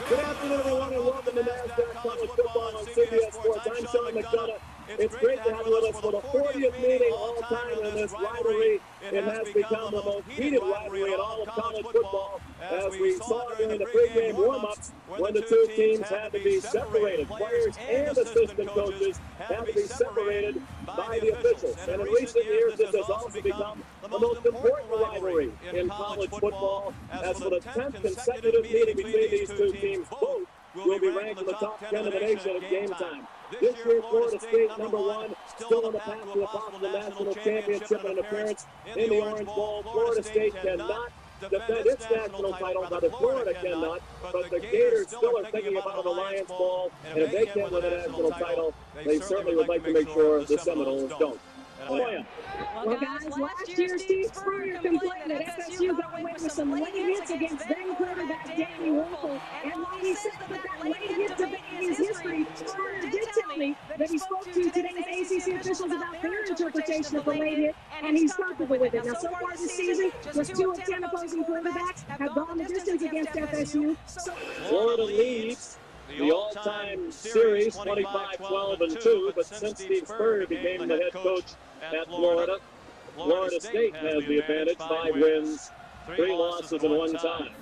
Good afternoon, everyone, and welcome to NASDAQ College Football on CBS Sports. I'm Sean McDonough. It's great to have you with us for the 40th meeting all-time in this rivalry. It has become the most heated rivalry in all of college football, as we saw during the pregame warm-ups when the two teams had to be separated. Players and assistant coaches had to be separated by the officials. And in recent years, this has also become the most important rivalry in college football, as for the 10th consecutive meeting between these two teams, both will be ranked in the top 10 of the nation at game time. This year, Florida State, #1, still on the path to a possible national championship and an appearance in the Orange Bowl. Florida State cannot defend its national title, rather Florida cannot, but the Gators still are thinking about the Lions Bowl, and if they can't win a national title, they certainly would like to make sure the Seminoles don't. Oh, yeah. Well, guys, last year, Steve Spurrier complained that FSU got away with some late hits against then quarterback Danny Wuerffel. And while he said that late hit debate is history, Spurrier did tell me that he spoke to today's ACC officials about their interpretation of the late hit, and he's comfortable with it. Now, so far this season, just 2 of 10 opposing quarterbacks have gone the distance against FSU. Florida leads the all-time series 25-12-2, but since Steve Spurrier became the head coach at Florida, Florida State has the advantage, 5 wins, 3 losses, and 1 tie.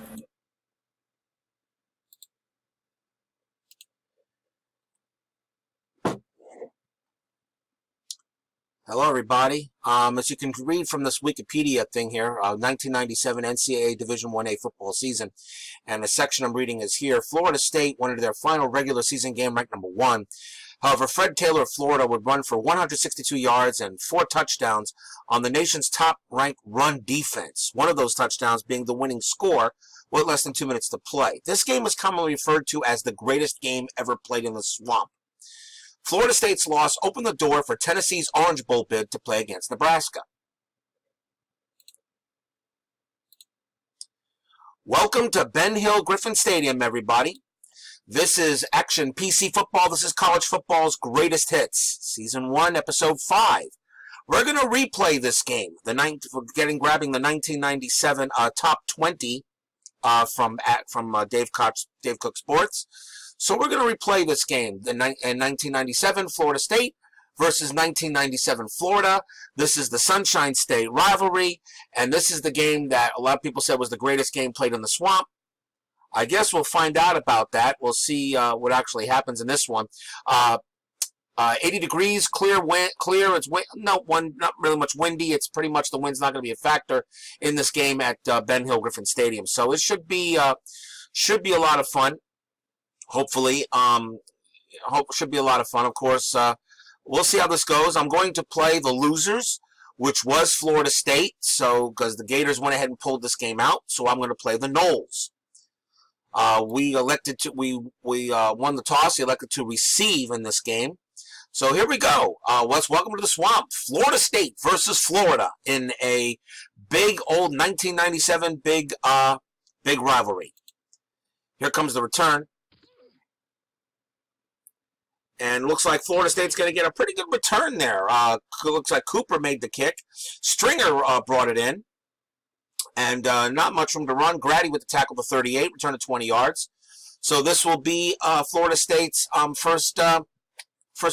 Hello, everybody. As you can read from this Wikipedia thing here, 1997 NCAA Division 1A football season, and the section I'm reading is here. Florida State wanted their final regular season game ranked #1. However, Fred Taylor of Florida would run for 162 yards and 4 touchdowns on the nation's top-ranked run defense, one of those touchdowns being the winning score with less than 2 minutes to play. This game is commonly referred to as the greatest game ever played in the Swamp. Florida State's loss opened the door for Tennessee's Orange Bowl bid to play against Nebraska. Welcome to Ben Hill Griffin Stadium, everybody. This is Action PC Football. This is college football's greatest hits, Season 1, Episode 5. We're going to replay this game, grabbing the 1997 top 20 from Dave Cook Sports. So we're going to replay this game in 1997 Florida State versus 1997 Florida. This is the Sunshine State rivalry, and this is the game that a lot of people said was the greatest game played in the Swamp. I guess we'll find out about that. We'll see what actually happens in this one. 80 degrees, clear. It's not really much windy. It's pretty much the wind's not going to be a factor in this game at Ben Hill Griffin Stadium. So it should be a lot of fun. Hopefully, should be a lot of fun. Of course, we'll see how this goes. I'm going to play the losers, which was Florida State. So because the Gators went ahead and pulled this game out, so I'm going to play the Noles. We won the toss. We elected to receive in this game. So here we go. Welcome to the Swamp. Florida State versus Florida in a big old 1997 big rivalry. Here comes the return. And looks like Florida State's going to get a pretty good return there. Looks like Cooper made the kick. Stringer brought it in. And not much room to run. Grady with the tackle to 38, return to 20 yards. So this will be Florida State's first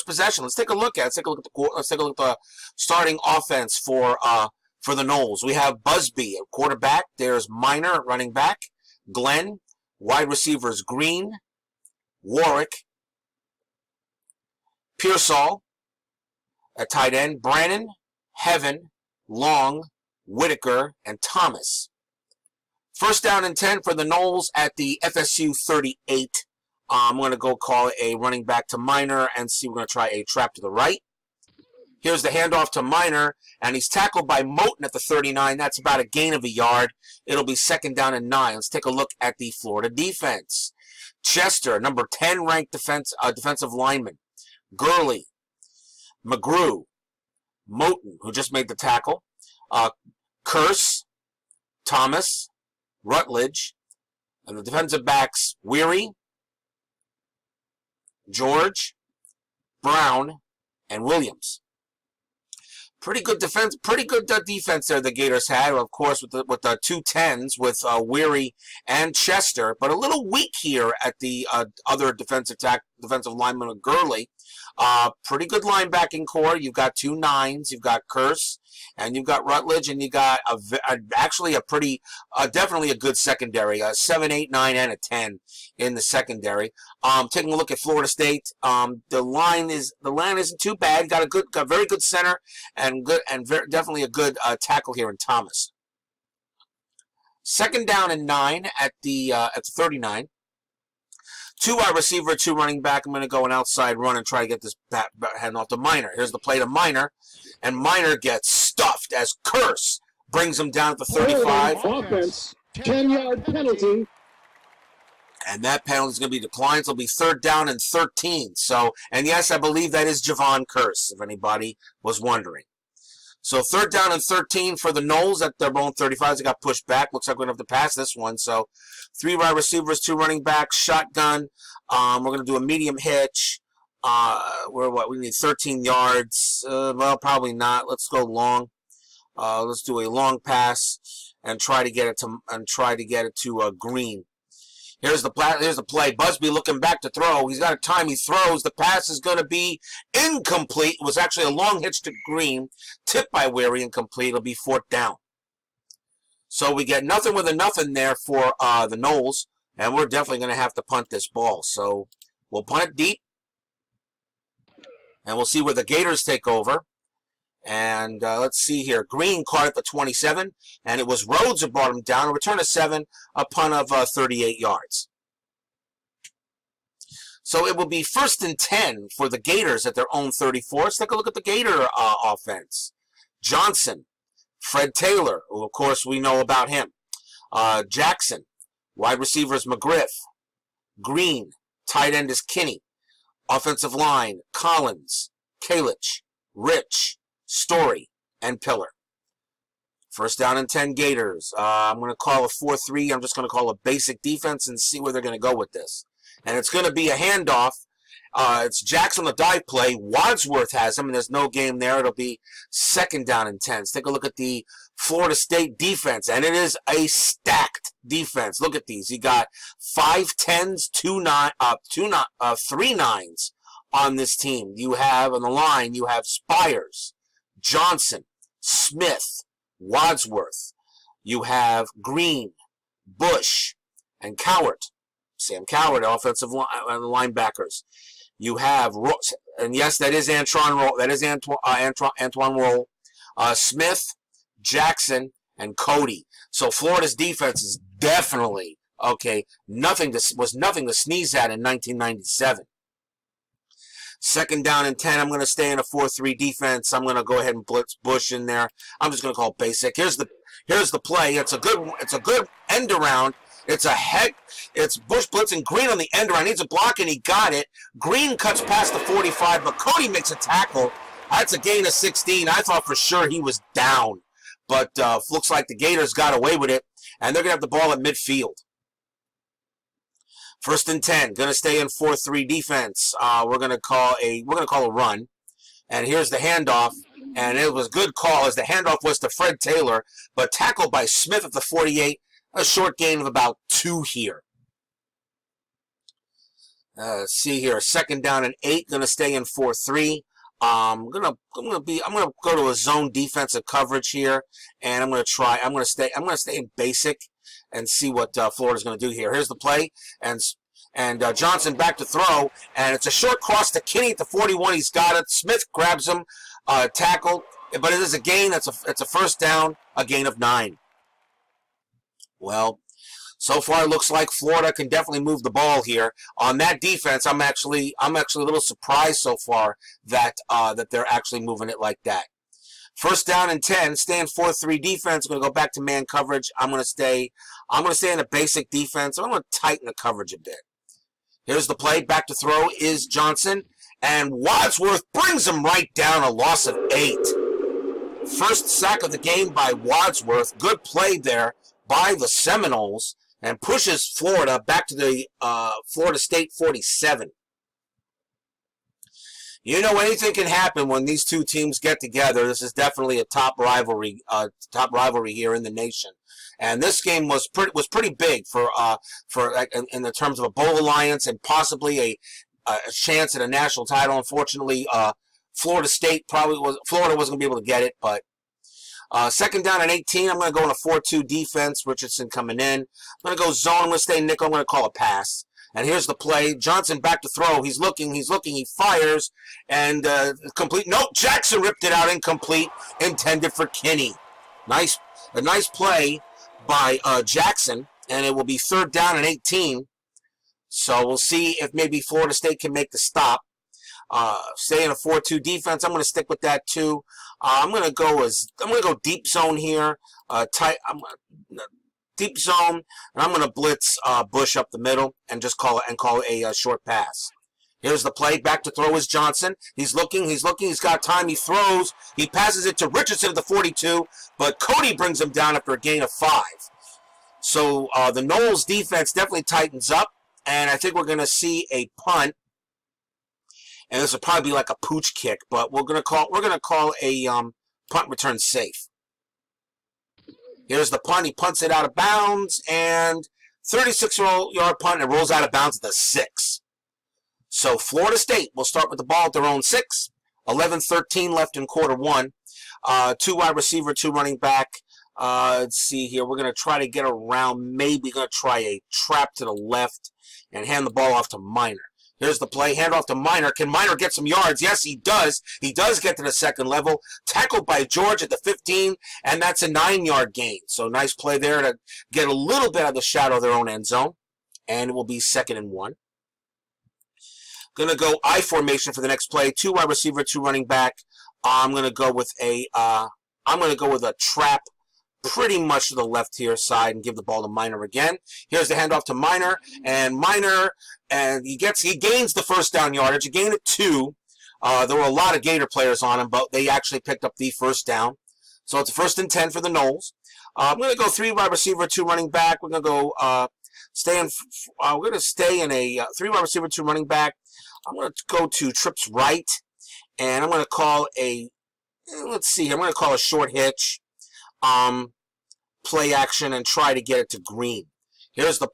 possession. Let's take a look at the starting offense for the Noles. We have Busby at quarterback. There's Minor at running back. Glenn, wide receivers Green, Warwick, Pearsall at tight end. Brannon, Heaven, Long, Whitaker, and Thomas. First down and 10 for the Noles at the FSU 38. I'm going to go call a running back to Minor and see. We're going to try a trap to the right. Here's the handoff to Minor, and he's tackled by Moten at the 39. That's about a gain of a yard. It'll be 2nd down and 9. Let's take a look at the Florida defense. Chester, number 10 ranked defensive lineman. Gurley, McGrew, Moten, who just made the tackle, Curse, Thomas, Rutledge, and the defensive backs Weary, George, Brown, and Williams. Pretty good defense. Pretty good defense there. The Gators had, of course, with the 2 10s with Weary and Chester, but a little weak here at the other defensive lineman of Gurley. Pretty good linebacking core. You've got 2 9s. You've got Curse, and you've got Rutledge, and you got actually a pretty, definitely a good secondary. A 7, 8, 9, and a 10 in the secondary. Taking a look at Florida State, the line isn't too bad. Got a very good center and definitely a good tackle here in Thomas. 2nd down and 9 at the 39. 2 wide receiver, 2 running back. I'm going to go an outside run and try to get this heading off to Minor. Here's the play to Minor, and Minor gets stuffed as Curse brings him down at the 35. Offense, 10-yard penalty. And that penalty is going to be declined. So it'll be 3rd down and 13. So, and yes, I believe that is Javon Curse, if anybody was wondering. So 3rd down and 13 for the Noles at their own 35. They got pushed back. Looks like we're going to have to pass this one. So 3 wide receivers, 2 running backs, shotgun. We're going to do a medium hitch. We need 13 yards. Well, probably not. Let's go long. Let's do a long pass and try to get it to Green. Here's the play. Busby looking back to throw. He's got a time. He throws. The pass is going to be incomplete. It was actually a long hitch to Green. Tipped by Weary, incomplete. It'll be 4th down. So we get nothing with a nothing there for the Noles, and we're definitely going to have to punt this ball. So we'll punt it deep, and we'll see where the Gators take over. And let's see here. Green caught at the 27, and it was Rhodes who brought him down. A return of 7, a punt of 38 yards. So it will be 1st and 10 for the Gators at their own 34. Let's take a look at the Gator offense. Johnson, Fred Taylor, who of course we know about him. Jackson, wide receivers McGriff. Green, tight end is Kinney. Offensive line, Collins, Kalich, Rich, Story, and Pillar. 1st down and 10 Gators. I'm going to call a 4-3. I'm just going to call a basic defense and see where they're going to go with this. And it's going to be a handoff. It's Jackson the dive play. Wadsworth has him, and there's no game there. It'll be 2nd down and 10. Let's take a look at the Florida State defense, and it is a stacked defense. Look at these. You got 5 10s, 3 9s on this team. You have on the line. You have Spires, Johnson, Smith, Wadsworth. You have Green, Bush, and Cowart. Sam Cowart, offensive linebackers. You have, and yes, that is Antoine Roll, Smith, Jackson, and Cody. So Florida's defense is definitely nothing to sneeze at in 1997. 2nd down and 10. I'm going to stay in a 4-3 defense. I'm going to go ahead and blitz Bush in there. I'm just going to call it basic. Here's the play. It's a good end around. It's Bush blitzing Green on the end around. Needs a block, and he got it. Green cuts past the 45, but Cody makes a tackle. That's a gain of 16. I thought for sure he was down, but looks like the Gators got away with it, and they're going to have the ball at midfield. 1st and 10. Going to stay in 4-3 defense. We're going to call a run, and here's the handoff. And it was a good call as the handoff was to Fred Taylor, but tackled by Smith at the 48. A short gain of about 2 here. Let's see here. 2nd down and 8. Going to stay in 4-3. I'm gonna go to a zone defensive coverage here, and I'm gonna stay in basic and see what Florida's gonna do here. Here's the play, and Johnson back to throw, and it's a short cross to Kinney at the 41. He's got it. Smith grabs him, tackled, but it is a gain. It's a 1st down, a gain of 9. Well, so far it looks like Florida can definitely move the ball here. On that defense, I'm actually a little surprised so far that they're actually moving it like that. 1st down and 10, stay in 4-3 defense. I'm going to go back to man coverage. I'm going to stay in a basic defense. I'm going to tighten the coverage a bit. Here's the play. Back to throw is Johnson, and Wadsworth brings him right down, a loss of 8. 1st sack of the game by Wadsworth. Good play there by the Seminoles, and pushes Florida back to the Florida State 47. You know, anything can happen when these two teams get together. This is definitely a top rivalry here in the nation. And this game was pretty big for in the terms of a bowl alliance and possibly a chance at a national title. Unfortunately, Florida wasn't going to be able to get it, but second down and 18. I'm going to go in a 4-2 defense. Richardson coming in. I'm going to go zone. I'm going to stay nickel. I'm going to call a pass. And here's the play. Johnson back to throw. He's looking. He fires. And complete. Nope, Jackson ripped it out. Incomplete. Intended for Kinney. A nice play by Jackson. And it will be third down and 18. So we'll see if maybe Florida State can make the stop. Stay in a 4-2 defense. I'm going to stick with that too. I'm going to go deep zone here. Deep zone, and I'm going to blitz Bush up the middle and just call a short pass. Here's the play. Back to throw is Johnson. He's looking. He's got time. He throws. He passes it to Richardson at the 42, but Cody brings him down after a gain of 5. So the Noles defense definitely tightens up, and I think we're going to see a punt. And this will probably be like a pooch kick, but we're going to call a punt return safe. Here's the punt. He punts it out of bounds, and 36-yard punt, and it rolls out of bounds at the 6. So Florida State will start with the ball at their own 6. 11-13 left in quarter 1. 2 wide receiver, 2 running back. Let's see here. We're going to try to get around. Maybe going to try a trap to the left and hand the ball off to Minor. Here's the play. Hand off to Minor. Can Minor get some yards? Yes, he does. He does get to the second level. Tackled by George at the 15, and that's a 9-yard gain. So nice play there to get a little bit of the shadow of their own end zone. And it will be 2nd and 1. Going to go I formation for the next play. 2 wide receiver, 2 running back. I'm going to go with a trap pretty much to the left here side and give the ball to Minor again. Here's the handoff to Minor, and he gains the first down yardage. He gained it 2. There were a lot of Gator players on him, but they actually picked up the first down. So it's a 1st and 10 for the Noles. I'm going to go 3 wide receiver, 2 running back. We're going to go stay in a 3 wide receiver, 2 running back. I'm going to go to trips right, and I'm going to call I'm going to call a short hitch. Play action and try to get it to Green. Here's the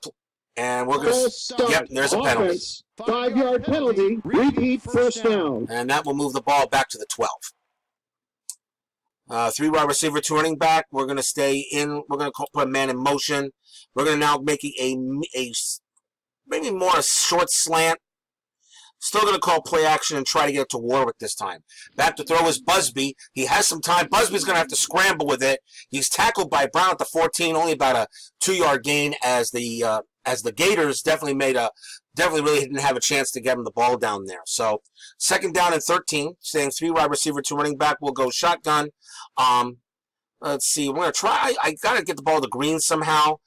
and we're going to yep, there's a penalty. 5-yard penalty. Repeat first down. And that will move the ball back to the 12. 3 wide receiver, 2 running back. We're going to stay in. We're going to put a man in motion. We're going to now make a maybe more a short slant. Still going to call play action and try to get it to Warwick this time. Back to throw is Busby. He has some time. Busby's going to have to scramble with it. He's tackled by Brown at the 14, only about a 2-yard gain as the Gators definitely really didn't have a chance to get him the ball down there. So 2nd down and 13, staying 3 wide receiver, 2 running back. We'll go shotgun. Let's see. We're going to try. I got to get the ball to Green somehow.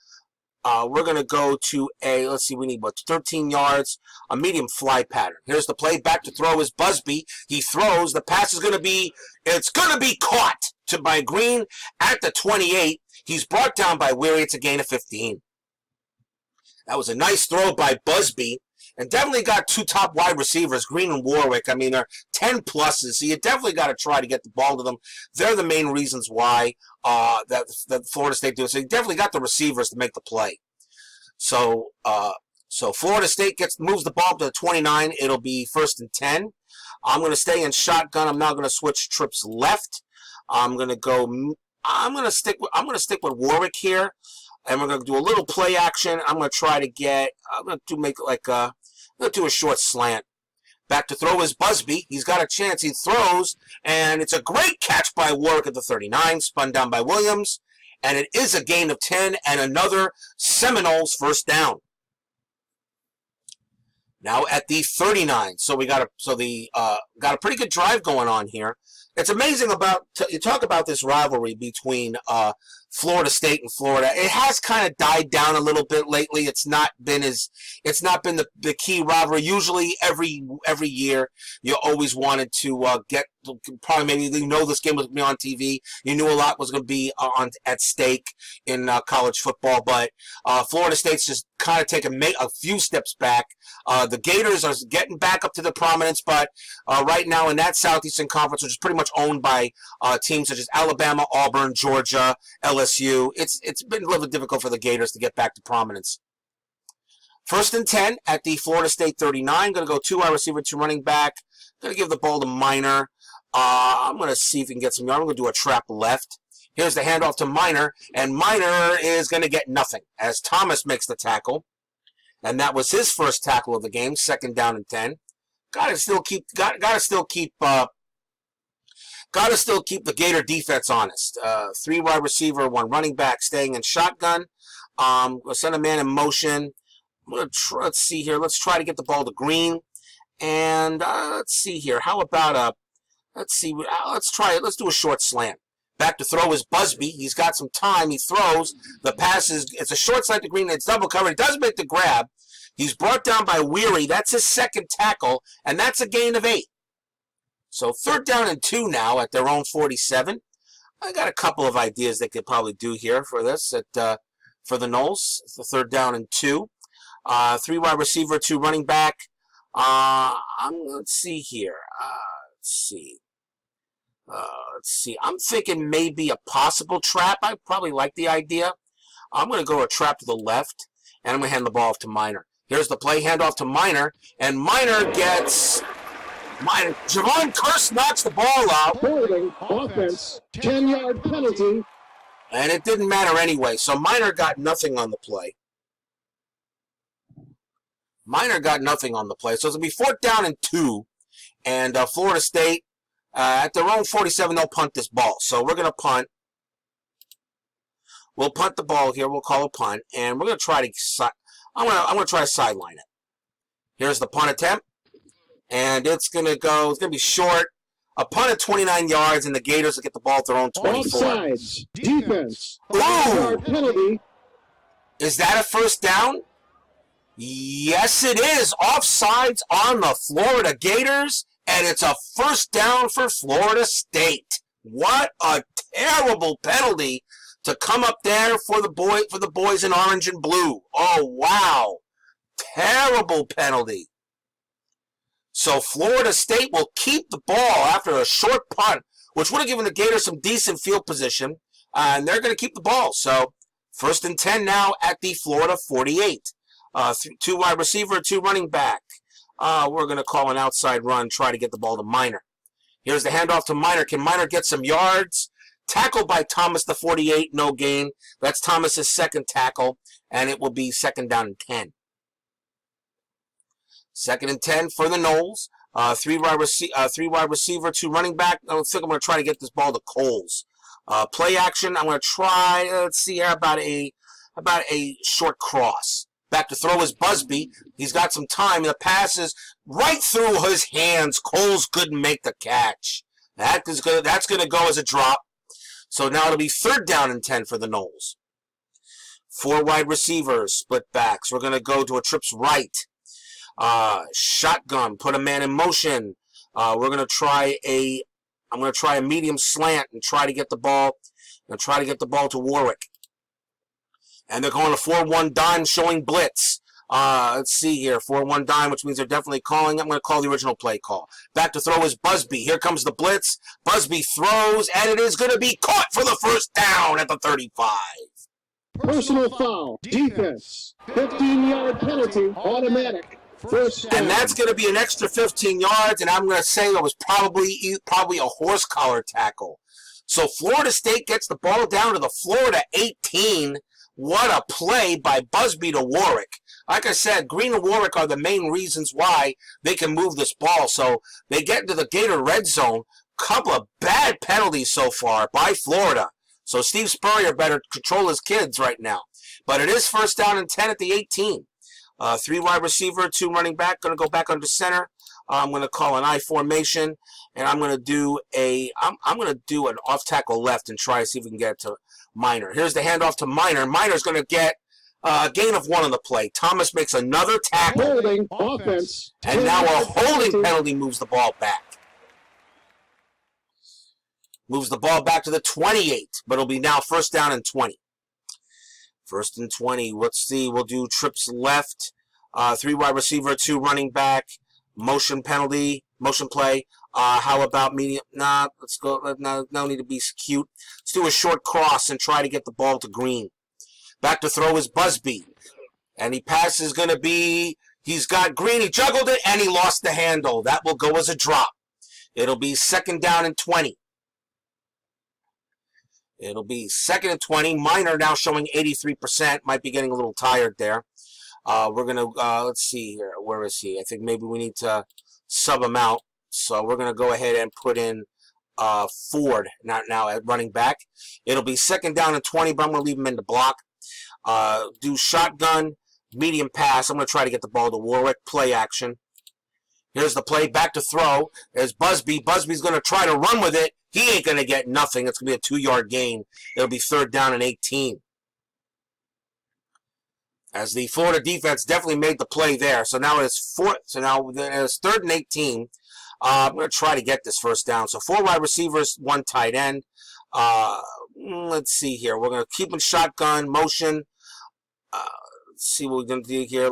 We're going to go to we need 13 yards, a medium fly pattern. Here's the play. Back to throw is Busby. He throws. The pass is going to be caught by Green at the 28. He's brought down by Weary. It's a gain of 15. That was a nice throw by Busby. And definitely got 2 top wide receivers, Green and Warwick. I mean, they're 10 pluses, so you definitely got to try to get the ball to them. They're the main reasons why that Florida State do it. So you definitely got the receivers to make the play. So Florida State moves the ball to the 29. It'll be 1st and 10. I'm going to stay in shotgun. I'm now going to switch trips left. I'm going to stick with Warwick here. And we're going to do a little play action. I'm going to try to do a short slant. Back to throw is Busby. He's got a chance. He throws, and it's a great catch by Warwick at the 39, spun down by Williams. And it is a gain of 10 and another Seminoles first down. Now at the 39. So we got a pretty good drive going on here. It's amazing you talk about this rivalry between Florida State and Florida. It has kind of died down a little bit lately. It's not been the key rivalry. Usually every year you always wanted to get, probably maybe you know this game was going to be on TV. You knew a lot was going to be at stake in college football, but Florida State's just kind of taken a few steps back. The Gators are getting back up to the prominence, but right now in that Southeastern Conference, which is pretty much owned by teams such as Alabama, Auburn, Georgia, LSU, it's been a little difficult for the Gators to get back to prominence. 1st and 10 at the Florida State 39. Going to go 2 wide receiver, 2 running back. Going to give the ball to Minor. I'm going to see if he can get some yard. I'm going to do a trap left. Here's the handoff to Minor, and Minor is going to get nothing as Thomas makes the tackle. And that was his first tackle of the game, 2nd down and 10. Gotta still keep the Gator defense honest. 3 wide receiver, 1 running back, staying in shotgun. We'll send a man in motion. Let's see here. Let's try to get the ball to Green. And let's see here. How about let's try it. Let's do a short slant. Back to throw is Busby. He's got some time. He throws. The pass it's a short slant to Green. It's double covered. He doesn't make the grab. He's brought down by Weary. That's his 2nd tackle, and that's a gain of 8. So 3rd down and 2 now at their own 47. I got a couple of ideas they could probably do here for this for the Noles. It's the 3rd down and 2. 3 wide receiver, 2 running back. Let's see here. Let's see. I'm thinking maybe a possible trap. I probably like the idea. I'm going to go a trap to the left, and I'm going to hand the ball off to Minor. Here's the play, handoff to Minor, and Minor gets... Javon Curse knocks the ball out. Holding, offense, 10-yard penalty. And it didn't matter anyway, so Minor got nothing on the play. So it's going to be 4th down and 2, and Florida State, at their own 47, they'll punt this ball. So we're going to punt. We'll punt the ball here. We'll call a punt, and we're going to try to... I'm going to try to sideline it. Here's the punt attempt, and it's going to be short. A punt at 29 yards, and the Gators will get the ball at their own 24. Offsides, defense, Ooh! 5-yard penalty. Is that a 1st down? Yes, it is. Offsides on the Florida Gators, and it's a 1st down for Florida State. What a terrible penalty to come up there for the boys in orange and blue. Oh, wow. Terrible penalty. So Florida State will keep the ball after a short punt, which would have given the Gators some decent field position, and they're going to keep the ball. So 1st and 10 now at the Florida 48. 2 wide receiver, 2 running back. We're going to call an outside run, try to get the ball to Minor. Here's the handoff to Minor. Can Minor get some yards? Tackled by Thomas, the 48, no gain. That's Thomas's 2nd tackle, and it will be 2nd down and 10. 2nd and 10 for the Noles. 3 wide receiver, 2 running back. I think I'm going to try to get this ball to Coles. Play action. I'm going to try. Let's see here about a short cross. Back to throw is Busby. He's got some time, and the pass is right through his hands. Coles couldn't make the catch. That's going to go as a drop. So now it'll be 3rd down and 10 for the Noles. 4 wide receivers, split backs. We're going to go to a trips right. Shotgun, put a man in motion. I'm going to try a medium slant and try to get the ball. To Warwick. And they're going to 4-1 dime showing blitz. Let's see here. 4-1 dime, which means they're definitely calling. I'm going to call the original play call. Back to throw is Busby. Here comes the blitz. Busby throws, and it is going to be caught for the 1st down at the 35. Personal foul, defense, 15-yard penalty, automatic. 1st down. And that's going to be an extra 15 yards, and I'm going to say that was probably a horse collar tackle. So Florida State gets the ball down to the Florida 18. What a play by Busby to Warwick. Like I said, Green and Warwick are the main reasons why they can move this ball. So they get into the Gator red zone. Couple of bad penalties so far by Florida. So Steve Spurrier better control his kids right now. But it is 1st down and 10 at the 18. 3 wide receiver, 2 running back. Going to go back under center. I'm going to call an I formation, and I'm going to do an off tackle left and try to see if we can get it to Minor. Here's the handoff to Minor. Minor's going to get a gain of 1 on the play. Thomas makes another tackle. Holding offense. And now a holding penalty moves the ball back. Moves the ball back to the 28, but it'll be now first down and 20. First and 20. Let's see. We'll do trips left. 3 wide receiver, 2 running back. Motion penalty. Motion play. How about medium? Nah, let's go. No need to be cute. Let's do a short cross and try to get the ball to Green. Back to throw is Busby. And he passes going to be, he's got Green. He juggled it and he lost the handle. That will go as a drop. It'll be second down and 20. It'll be second and 20. Minor now showing 83%. Might be getting a little tired there. We're going to, let's see here. Where is he? I think maybe we need to sub him out. So we're going to go ahead and put in Ford now at running back. It'll be second down and 20, but I'm going to leave him in the block. Do shotgun, medium pass. I'm going to try to get the ball to Warwick. Play action. Here's the play. Back to throw. There's Busby. Busby's going to try to run with it. He ain't going to get nothing. It's going to be a 2-yard gain. It'll be third down and 18. As the Florida defense definitely made the play there. So now it's third and 18. I'm going to try to get this first down. So 4 wide receivers, 1 tight end. Let's see here. We're going to keep in shotgun, motion. Let's see what we're going to do here.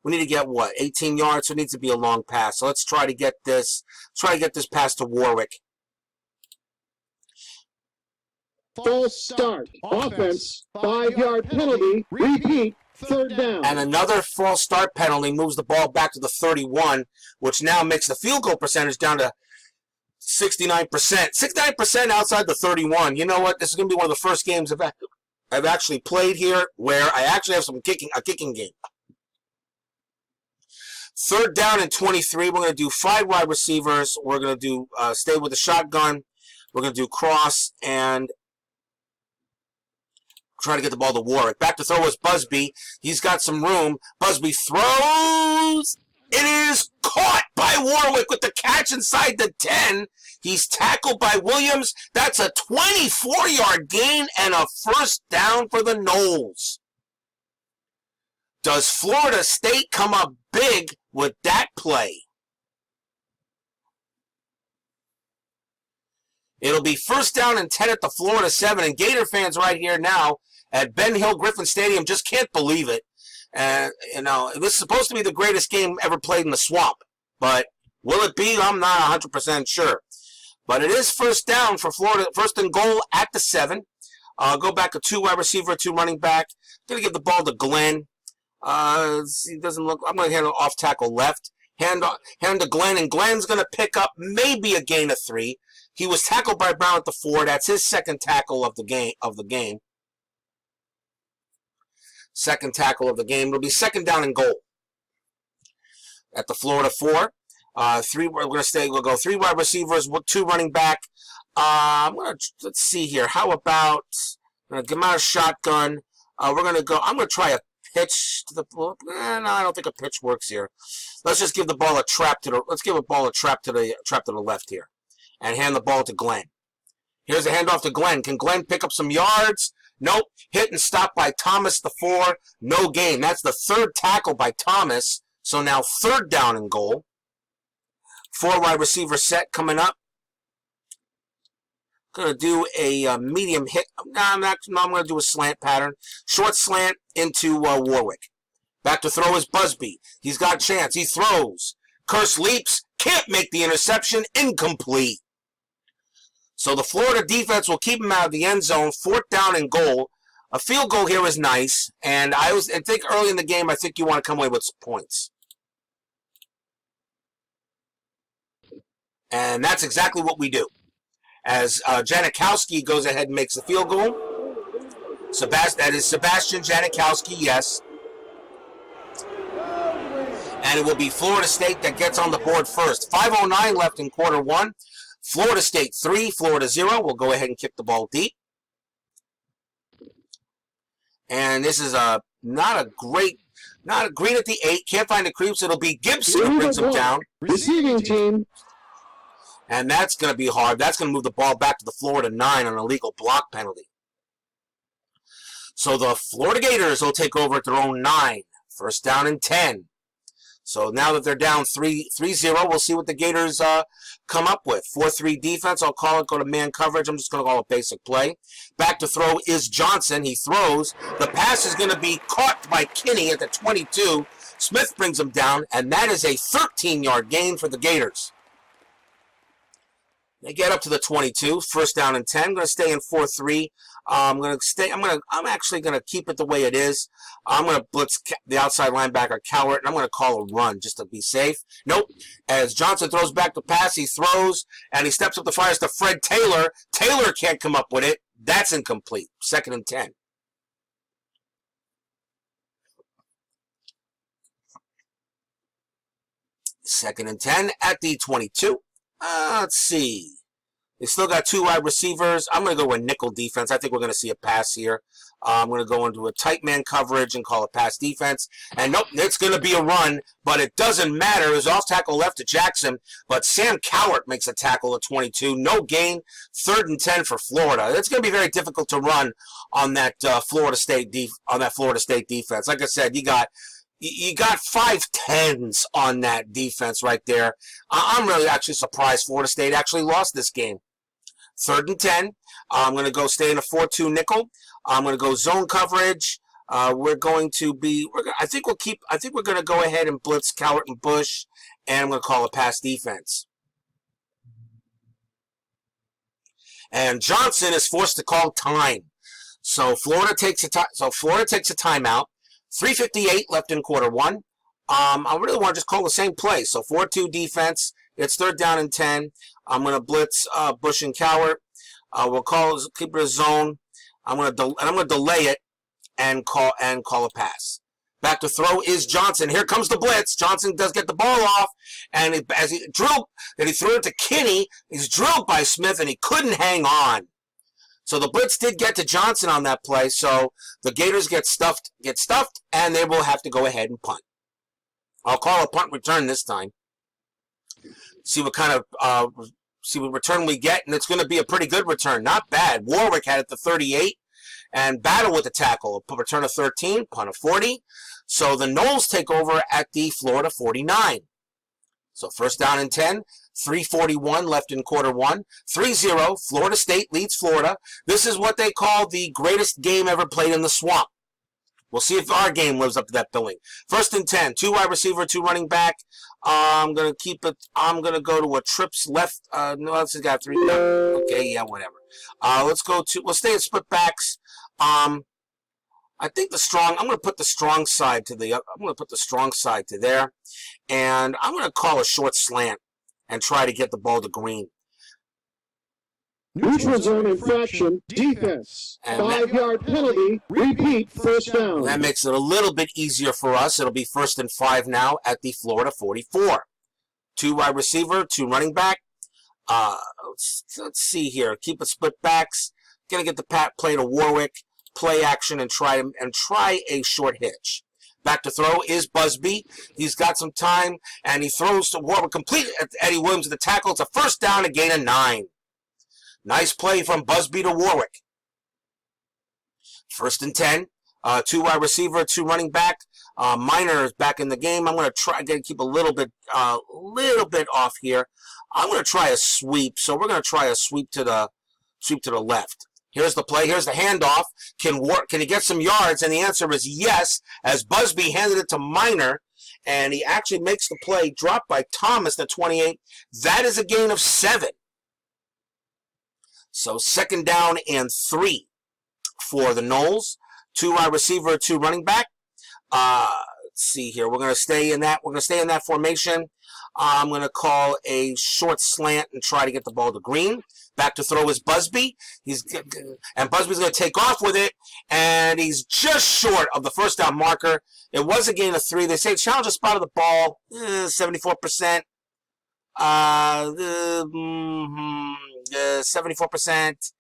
We need to get what? 18 yards, so it needs to be a long pass. So let's try to get this pass to Warwick. False start. Offense. 5-yard penalty. Repeat. Third down. And another false start penalty moves the ball back to the 31, which now makes the field goal percentage down to 69%. 69% outside the 31. You know what? This is going to be one of the first games I've actually played here where I actually have a kicking game. Third down and 23. We're going to do 5 wide receivers. We're going to do stay with the shotgun. We're going to do cross and try to get the ball to Warwick. Back to throw is Busby. He's got some room. Busby throws. It is caught by Warwick with the catch inside the 10. He's tackled by Williams. That's a 24-yard gain and a first down for the Noles. Does Florida State come up big with that play? It'll be first down and 10 at the Florida 7. And Gator fans right here now at Ben Hill Griffin Stadium just can't believe it. And, this is supposed to be the greatest game ever played in the swamp. But will it be? I'm not 100% sure. But it is first down for Florida. First and goal at the 7. Go back to 2 wide receiver, 2 running back. Going to give the ball to Glenn. He doesn't look. I'm going to hand it off tackle left. Hand to Glenn, and Glenn's going to pick up maybe a gain of 3. He was tackled by Brown at the 4. That's his second tackle of the game. Second tackle of the game. It'll be second down and goal at the Florida 4. 3. We'll go 3 wide receivers, 2 running back. Let's see here. How about I'm going to give him out a shotgun. I'm going to try a pitch to the. No, I don't think a pitch works here. Let's just give the ball a trap to the. Let's give a ball a trap to the left here, and hand the ball to Glenn. Here's a handoff to Glenn. Can Glenn pick up some yards? Nope. Hit and stop by Thomas, the 4. No gain. That's the 3rd tackle by Thomas. So now third down and goal. 4 wide receiver set coming up. Going to do a medium hit. No, I'm going to do a slant pattern. Short slant into Warwick. Back to throw is Busby. He's got a chance. He throws. Curse leaps. Can't make the interception. Incomplete. So the Florida defense will keep him out of the end zone. 4th down and goal. A field goal here is nice. And I think early in the game, I think you want to come away with some points. And that's exactly what we do. As Janikowski goes ahead and makes the field goal. That is Sebastian Janikowski, yes. And it will be Florida State that gets on the board first. 5:09 left in quarter 1. Florida State 3, Florida 0. We'll go ahead and kick the ball deep. And this is not a green at the 8. Can't find the creeps. It'll be Gibson who brings him down. Receiving team. And that's going to be hard. That's going to move the ball back to the Florida 9 on an illegal block penalty. So the Florida Gators will take over at their own 9. First down and 10. So now that they're down 3-0, we'll see what the Gators come up with. 4-3 defense, I'll call it, go to man coverage. I'm just going to call it basic play. Back to throw is Johnson. He throws. The pass is going to be caught by Kinney at the 22. Smith brings him down, and that is a 13-yard gain for the Gators. They get up to the 22, first down and 10. I'm going to stay in 4-3. I'm actually going to keep it the way it is. I'm going to blitz the outside linebacker Cowart, and I'm going to call a run just to be safe. Nope. As Johnson throws back the pass, he throws, and he steps up the fires to Fred Taylor. Taylor can't come up with it. That's incomplete. Second and 10. Second and 10 at the 22. Let's see. They still got 2 wide receivers. I'm going to go with nickel defense. I think we're going to see a pass here. I'm going to go into a tight man coverage and call it pass defense. And nope, it's going to be a run, but it doesn't matter. It was off tackle left to Jackson, but Sam Cowart makes a tackle at 22. No gain. Third and 10 for Florida. It's going to be very difficult to run on that Florida State defense. Like I said, you got 5 10s on that defense right there. I'm really actually surprised Florida State actually lost this game. Third and 10. I'm going to go stay in a 4-2 nickel. I'm going to go zone coverage. I think we're going to go ahead and blitz Cowart and Bush, and I'm going to call it pass defense. And Johnson is forced to call time. So Florida takes a timeout. 3:58 left in quarter 1. I really want to just call the same play. So 4-2 defense. It's third down and 10. I'm going to blitz Bush and Cowart. We'll keep it a zone. I'm going to delay it and call a pass. Back to throw is Johnson. Here comes the blitz. Johnson does get the ball off, and he threw it to Kinney. He's drilled by Smith, and he couldn't hang on. So the blitz did get to Johnson on that play, so the Gators get stuffed, and they will have to go ahead and punt. I'll call a punt return this time. See what kind of return we get, and it's going to be a pretty good return. Not bad. Warwick had it to 38, and battle with the tackle. A return of 13, punt of 40. So the Noles take over at the Florida 49. So first down and 10. 3:41 left in quarter 1. 3-0. Florida State leads Florida. This is what they call the greatest game ever played in the swamp. We'll see if our game lives up to that billing. First and 10. 2 wide receiver, 2 running back. I'm going to keep it. I'm going to go to a trips left. No, this has got 3. No. Okay, yeah, whatever. We'll stay at split backs. I think I'm going to put the strong side to there. And I'm going to call a short slant and try to get the ball to Green. Neutral zone infraction, defense. 5-yard penalty, repeat, first down. That makes it a little bit easier for us. It'll be first and 5 now at the Florida 44. 2 wide receiver, 2 running back. Let's see here. Keep it split backs. Gonna get the play to Warwick, play action, and try a short hitch. Back to throw is Busby. He's got some time, and he throws to Warwick completely at Eddie Williams at the tackle. It's a first down, a gain of 9. Nice play from Busby to Warwick. First and 10. 2 wide receiver, 2 running back. Minor is back in the game. I'm going to keep a little bit off here. I'm going to try a sweep. So we're going to try a sweep to the left. Here's the play. Here's the handoff. Can he get some yards? And the answer is yes, as Busby handed it to Minor, and he actually makes the play, dropped by Thomas at 28. That is a gain of 7. So second down and 3 for the Noles. 2 wide receiver, 2 running back. Let's see here. We're going to stay in that formation. I'm going to call a short slant and try to get the ball to Green. Back to throw is Busby. And Busby's going to take off with it, and he's just short of the first down marker. It was a gain of 3. They say challenger spot of the ball, 74%. 74%.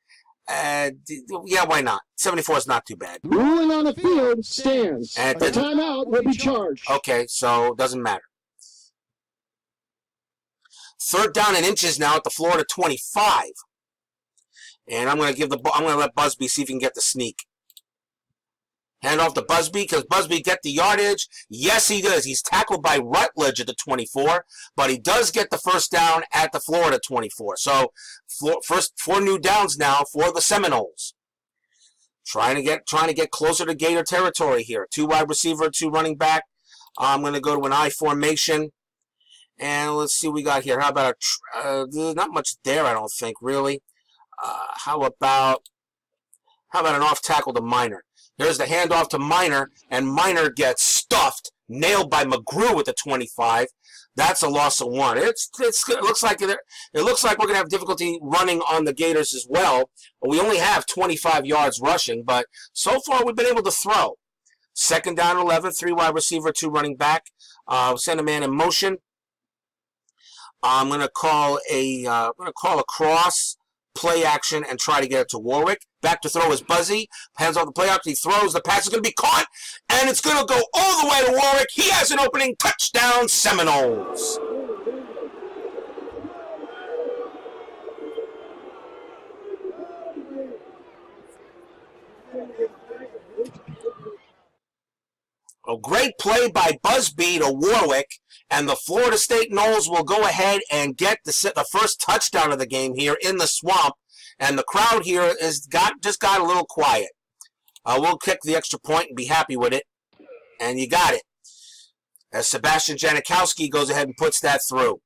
Yeah, why not? 74 is not too bad. Ruling on the field stands. And a timeout will be charged. Okay, so it doesn't matter. Third down and inches now at the Florida 25. And I'm going to let Busby see if he can get the sneak. Hand off to Busby. Because Busby get the yardage? Yes, he does. He's tackled by Rutledge at the 24, but he does get the first down at the Florida 24. So, first 4 new downs now for the Seminoles. Trying to get closer to Gator territory here. 2 wide receiver, 2 running back. I'm going to go to an I formation. And let's see what we got here. How about there's not much there, I don't think, really. How about an off tackle to Minor? Here's the handoff to Minor, and Minor gets stuffed, nailed by McGrew at the 25. That's a loss of 1. It looks like we're gonna have difficulty running on the Gators as well. We only have 25 yards rushing, but so far we've been able to throw. Second down 11, 3 wide receiver, 2 running back. Send a man in motion. I'm gonna call a cross. Play action and try to get it to Warwick. Back to throw is Buzzy. Hands off the play action. He throws. The pass is going to be caught. And it's going to go all the way to Warwick. He has an opening. Touchdown, Seminoles. A great play by Busby to Warwick, and the Florida State Noles will go ahead and get the first touchdown of the game here in the Swamp, and the crowd here just got a little quiet. We'll kick the extra point and be happy with it, and you got it. As Sebastian Janikowski goes ahead and puts that through.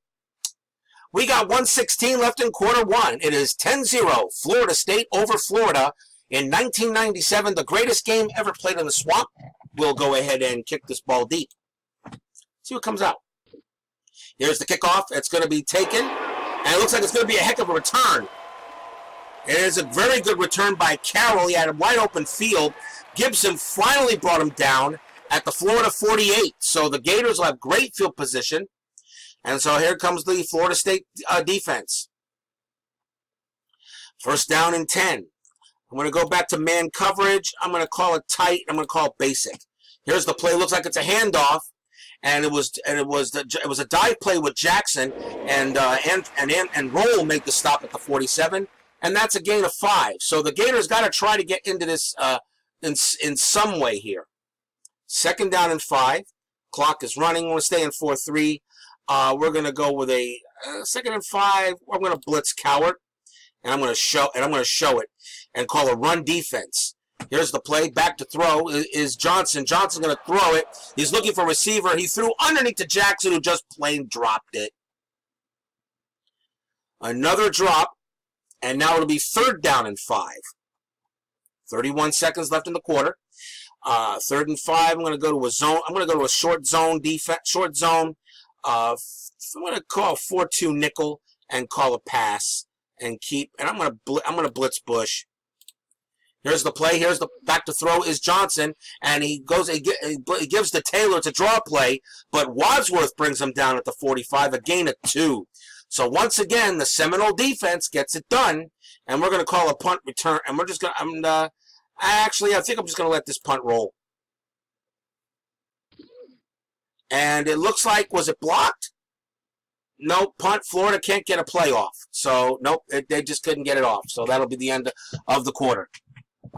We got 1:16 left in quarter 1. It is 10-0, Florida State over Florida. In 1997, the greatest game ever played in the Swamp. We'll go ahead and kick this ball deep. See what comes out. Here's the kickoff. It's going to be taken. And it looks like it's going to be a heck of a return. It is a very good return by Carroll. He had a wide open field. Gibson finally brought him down at the Florida 48. So the Gators will have great field position. And so here comes the Florida State defense. First down and 10. I'm going to go back to man coverage. I'm going to call it tight. I'm going to call it basic. Here's the play. Looks like it's a handoff, and it was a dive play with Jackson, and Roll make the stop at the 47, and that's a gain of 5. So the Gators got to try to get into this in some way here. Second down and 5. Clock is running. We're going to stay in 4-3. We're going to go with a second and 5. I'm going to blitz Cowart, and I'm going to show it. And call a run defense. Here's the play. Back to throw is Johnson. Johnson's going to throw it. He's looking for a receiver. He threw underneath to Jackson, who just plain dropped it. Another drop. And now it'll be third down and 5. 31 seconds left in the quarter. Third and 5. I'm going to go to a zone. I'm going to go to a short zone defense. Short zone. I'm going to call 4-2 nickel and call a pass and keep. And I'm going to blitz Bush. Here's the play. Here's the back to throw is Johnson, and he gives to Taylor to draw play, but Wadsworth brings him down at the 45, a gain of 2. So once again, the Seminole defense gets it done, and we're going to call a punt return, and we're just going to, I think I'm just going to let this punt roll. And it looks like, was it blocked? Nope, punt. Florida can't get a play off. So, nope, they just couldn't get it off. So that'll be the end of the quarter.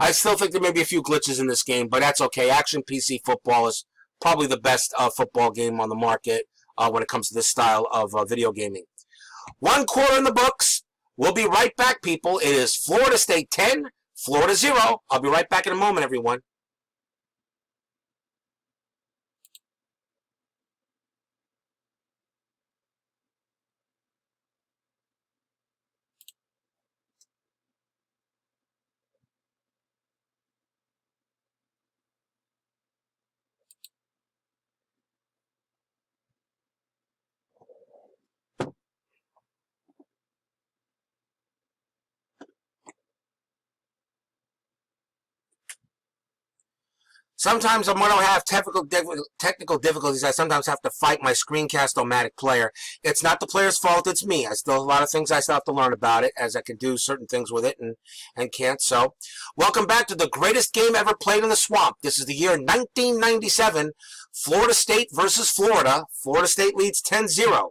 I still think there may be a few glitches in this game, but that's okay. Action PC football is probably the best football game on the market when it comes to this style of video gaming. 1 quarter in the books. We'll be right back, people. It is Florida State 10, Florida 0. I'll be right back in a moment, everyone. Sometimes when I have technical difficulties, I sometimes have to fight my Screencast-O-Matic player. It's not the player's fault, it's me. I still have a lot of things I still have to learn about it, as I can do certain things with it and can't. So, welcome back to the greatest game ever played in the Swamp. This is the year 1997, Florida State versus Florida. Florida State leads 10-0.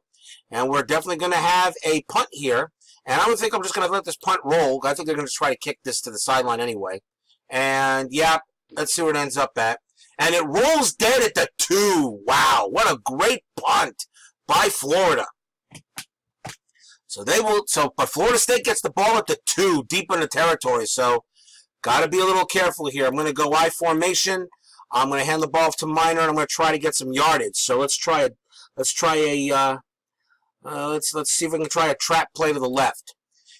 And we're definitely going to have a punt here. And I don't think I'm just going to let this punt roll. I think they're going to try to kick this to the sideline anyway. And, yeah, let's see where it ends up at. And it rolls dead at the 2. Wow, what a great punt by Florida. But Florida State gets the ball at the 2, deep in the territory. So, got to be a little careful here. I'm going to go I formation. I'm going to hand the ball off to Minor, and I'm going to try to get some yardage. So let's see if we can try a trap play to the left.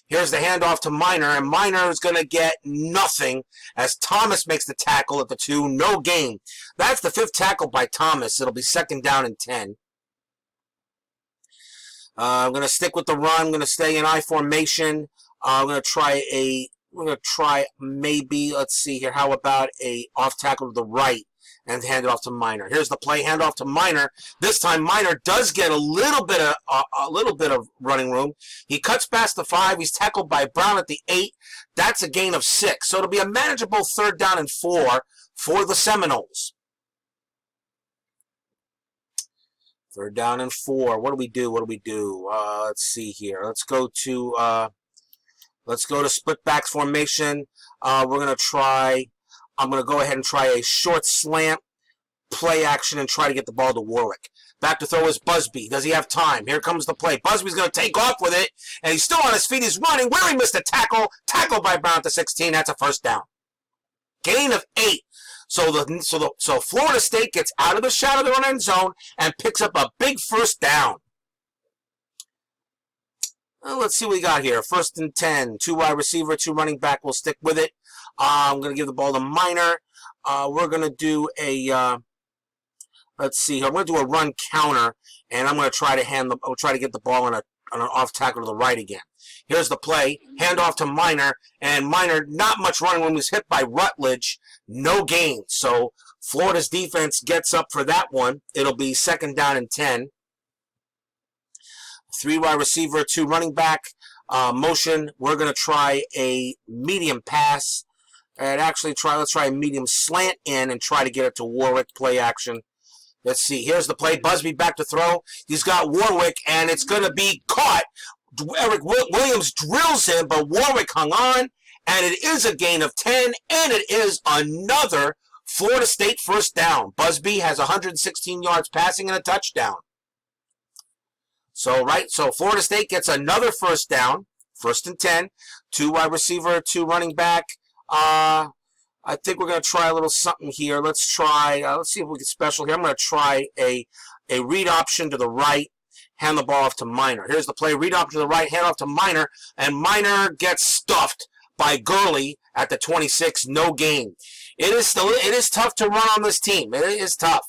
Here's the handoff to Minor, and Minor is going to get nothing as Thomas makes the tackle at the 2. No gain. That's the 5th tackle by Thomas. It'll be 2nd down and 10. I'm going to stick with the run. I'm going to stay in I formation. I'm going to try maybe, let's see here, how about a off tackle to the right and hand it off to Minor. Here's the play, hand off to Minor. This time Minor does get a little bit of running room. He cuts past the 5. He's tackled by Brown at the 8. That's a gain of 6. So it'll be a manageable 3rd down and 4 for the Seminoles. 3rd down and 4. What do we do? Let's see here. Let's go to split backs formation. I'm going to go ahead and try a short slant, play action, and try to get the ball to Warwick. Back to throw is Busby. Does he have time? Here comes the play. Busby's going to take off with it, and he's still on his feet. He's running. Where he missed a tackle. Tackled by Brown at the 16. That's a 1st down. Gain of 8. So Florida State gets out of the shadow of their own end zone and picks up a big 1st down. Let's see what we got here. 1st and 10. 2 wide receiver, 2 running back. We'll stick with it. I'm going to give the ball to Minor. We're going to do a, let's see. I'm going to do a run counter, and I'm going to try to get the ball on an off tackle to the right again. Here's the play. Hand off to Minor, and Minor, not much running when he was hit by Rutledge. No gain. So Florida's defense gets up for that one. It'll be 2nd down and 10. 3 wide receiver, 2 running back. Motion. We're going to try a medium pass. And actually let's try a medium slant in and try to get it to Warwick. Play action. Let's see. Here's the play. Busby back to throw. He's got Warwick, and it's going to be caught. Eric Williams drills him, but Warwick hung on, and it is a gain of 10, and it is another Florida State 1st down. Busby has 116 yards passing and a touchdown. So Florida State gets another 1st down, 1st and 10, 2 wide receiver, 2 running back. I think we're going to try a little something here. Let's see if we get special here. I'm going to try a read option to the right, hand the ball off to Minor. Here's the play, read option to the right, hand off to Minor, and Minor gets stuffed by Gurley at the 26, no gain. It is tough to run on this team. It is tough.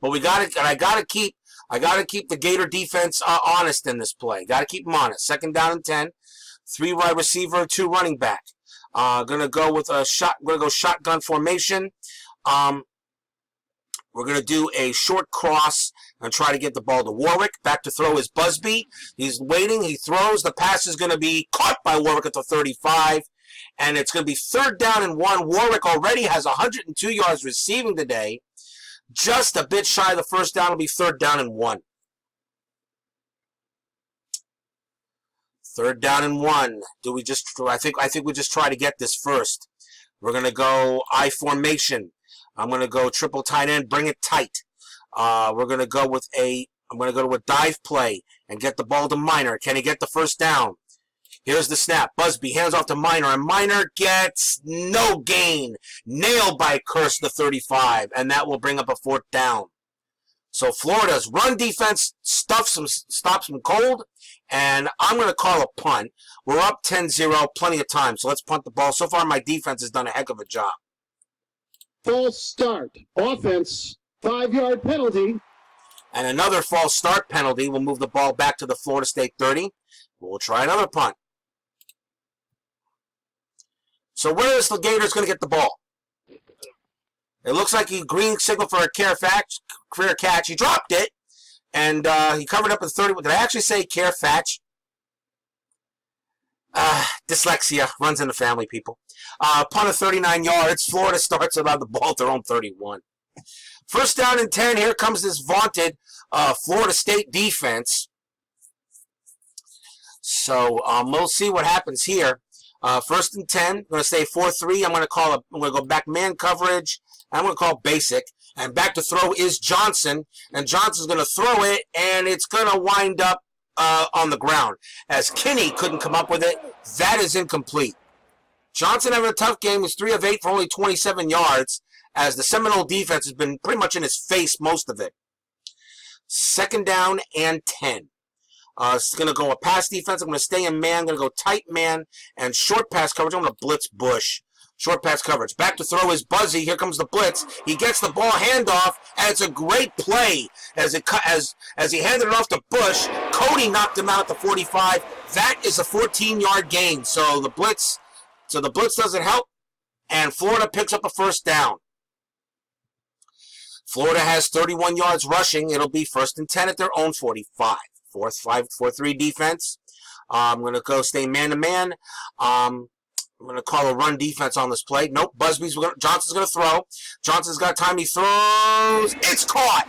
But I got to keep the Gator defense honest in this play. Got to keep them honest. 2nd down and 10. 3 wide receiver, 2 running back. Gonna go shotgun formation. We're gonna do a short cross and try to get the ball to Warwick. Back to throw is Busby. He's waiting. He throws. The pass is gonna be caught by Warwick at the 35, and it's gonna be 3rd down and 1. Warwick already has 102 yards receiving today. Just a bit shy of the 1st down. It'll be 3rd down and 1. 3rd down and 1. I think we just try to get this first. We're gonna go I formation. I'm gonna go triple tight end, bring it tight. We're gonna go with I'm gonna go to a dive play and get the ball to Minor. Can he get the 1st down? Here's the snap. Busby hands off to Minor, and Minor gets no gain. Nailed by Curse the 35, and that will bring up a 4th down. So Florida's run defense stops them cold, and I'm going to call a punt. We're up 10-0, plenty of time, so let's punt the ball. So far, my defense has done a heck of a job. False start. Offense, 5-yard penalty. And another false start penalty will move the ball back to the Florida State 30. We'll try another punt. So where is the Gators going to get the ball? It looks like he green signal for a career catch. He dropped it, and he covered up at 30. Did I actually say care fatch? Dyslexia runs in the family, people. Punt of 39 yards. Florida starts around the ball at their own 31. 1st down and 10. Here comes this vaunted Florida State defense. So we'll see what happens here. First and 10. I'm going to stay 4-3. I'm going to go back man coverage. I'm going to call basic. And back to throw is Johnson. And Johnson's going to throw it, and it's going to wind up on the ground. As Kinney couldn't come up with it, that is incomplete. Johnson having a tough game. Was 3 of 8 for only 27 yards, as the Seminole defense has been pretty much in his face most of it. Second down and 10. It's going to go a pass defense. I'm going to stay in man. I'm going to go tight man and short pass coverage. I'm going to blitz Bush. Short pass coverage. Back to throw is Buzzy. Here comes the blitz. He gets the ball handoff, and it's a great play as he handed it off to Bush. Cody knocked him out at the 45. That is a 14-yard gain. So the blitz doesn't help, and Florida picks up a first down. Florida has 31 yards rushing. It'll be first and 10 at their own 45. 4-3 defense. I'm going to go stay man-to-man. I'm going to call a run defense on this play. Nope, Johnson's going to throw. Johnson's got time. He throws. It's caught.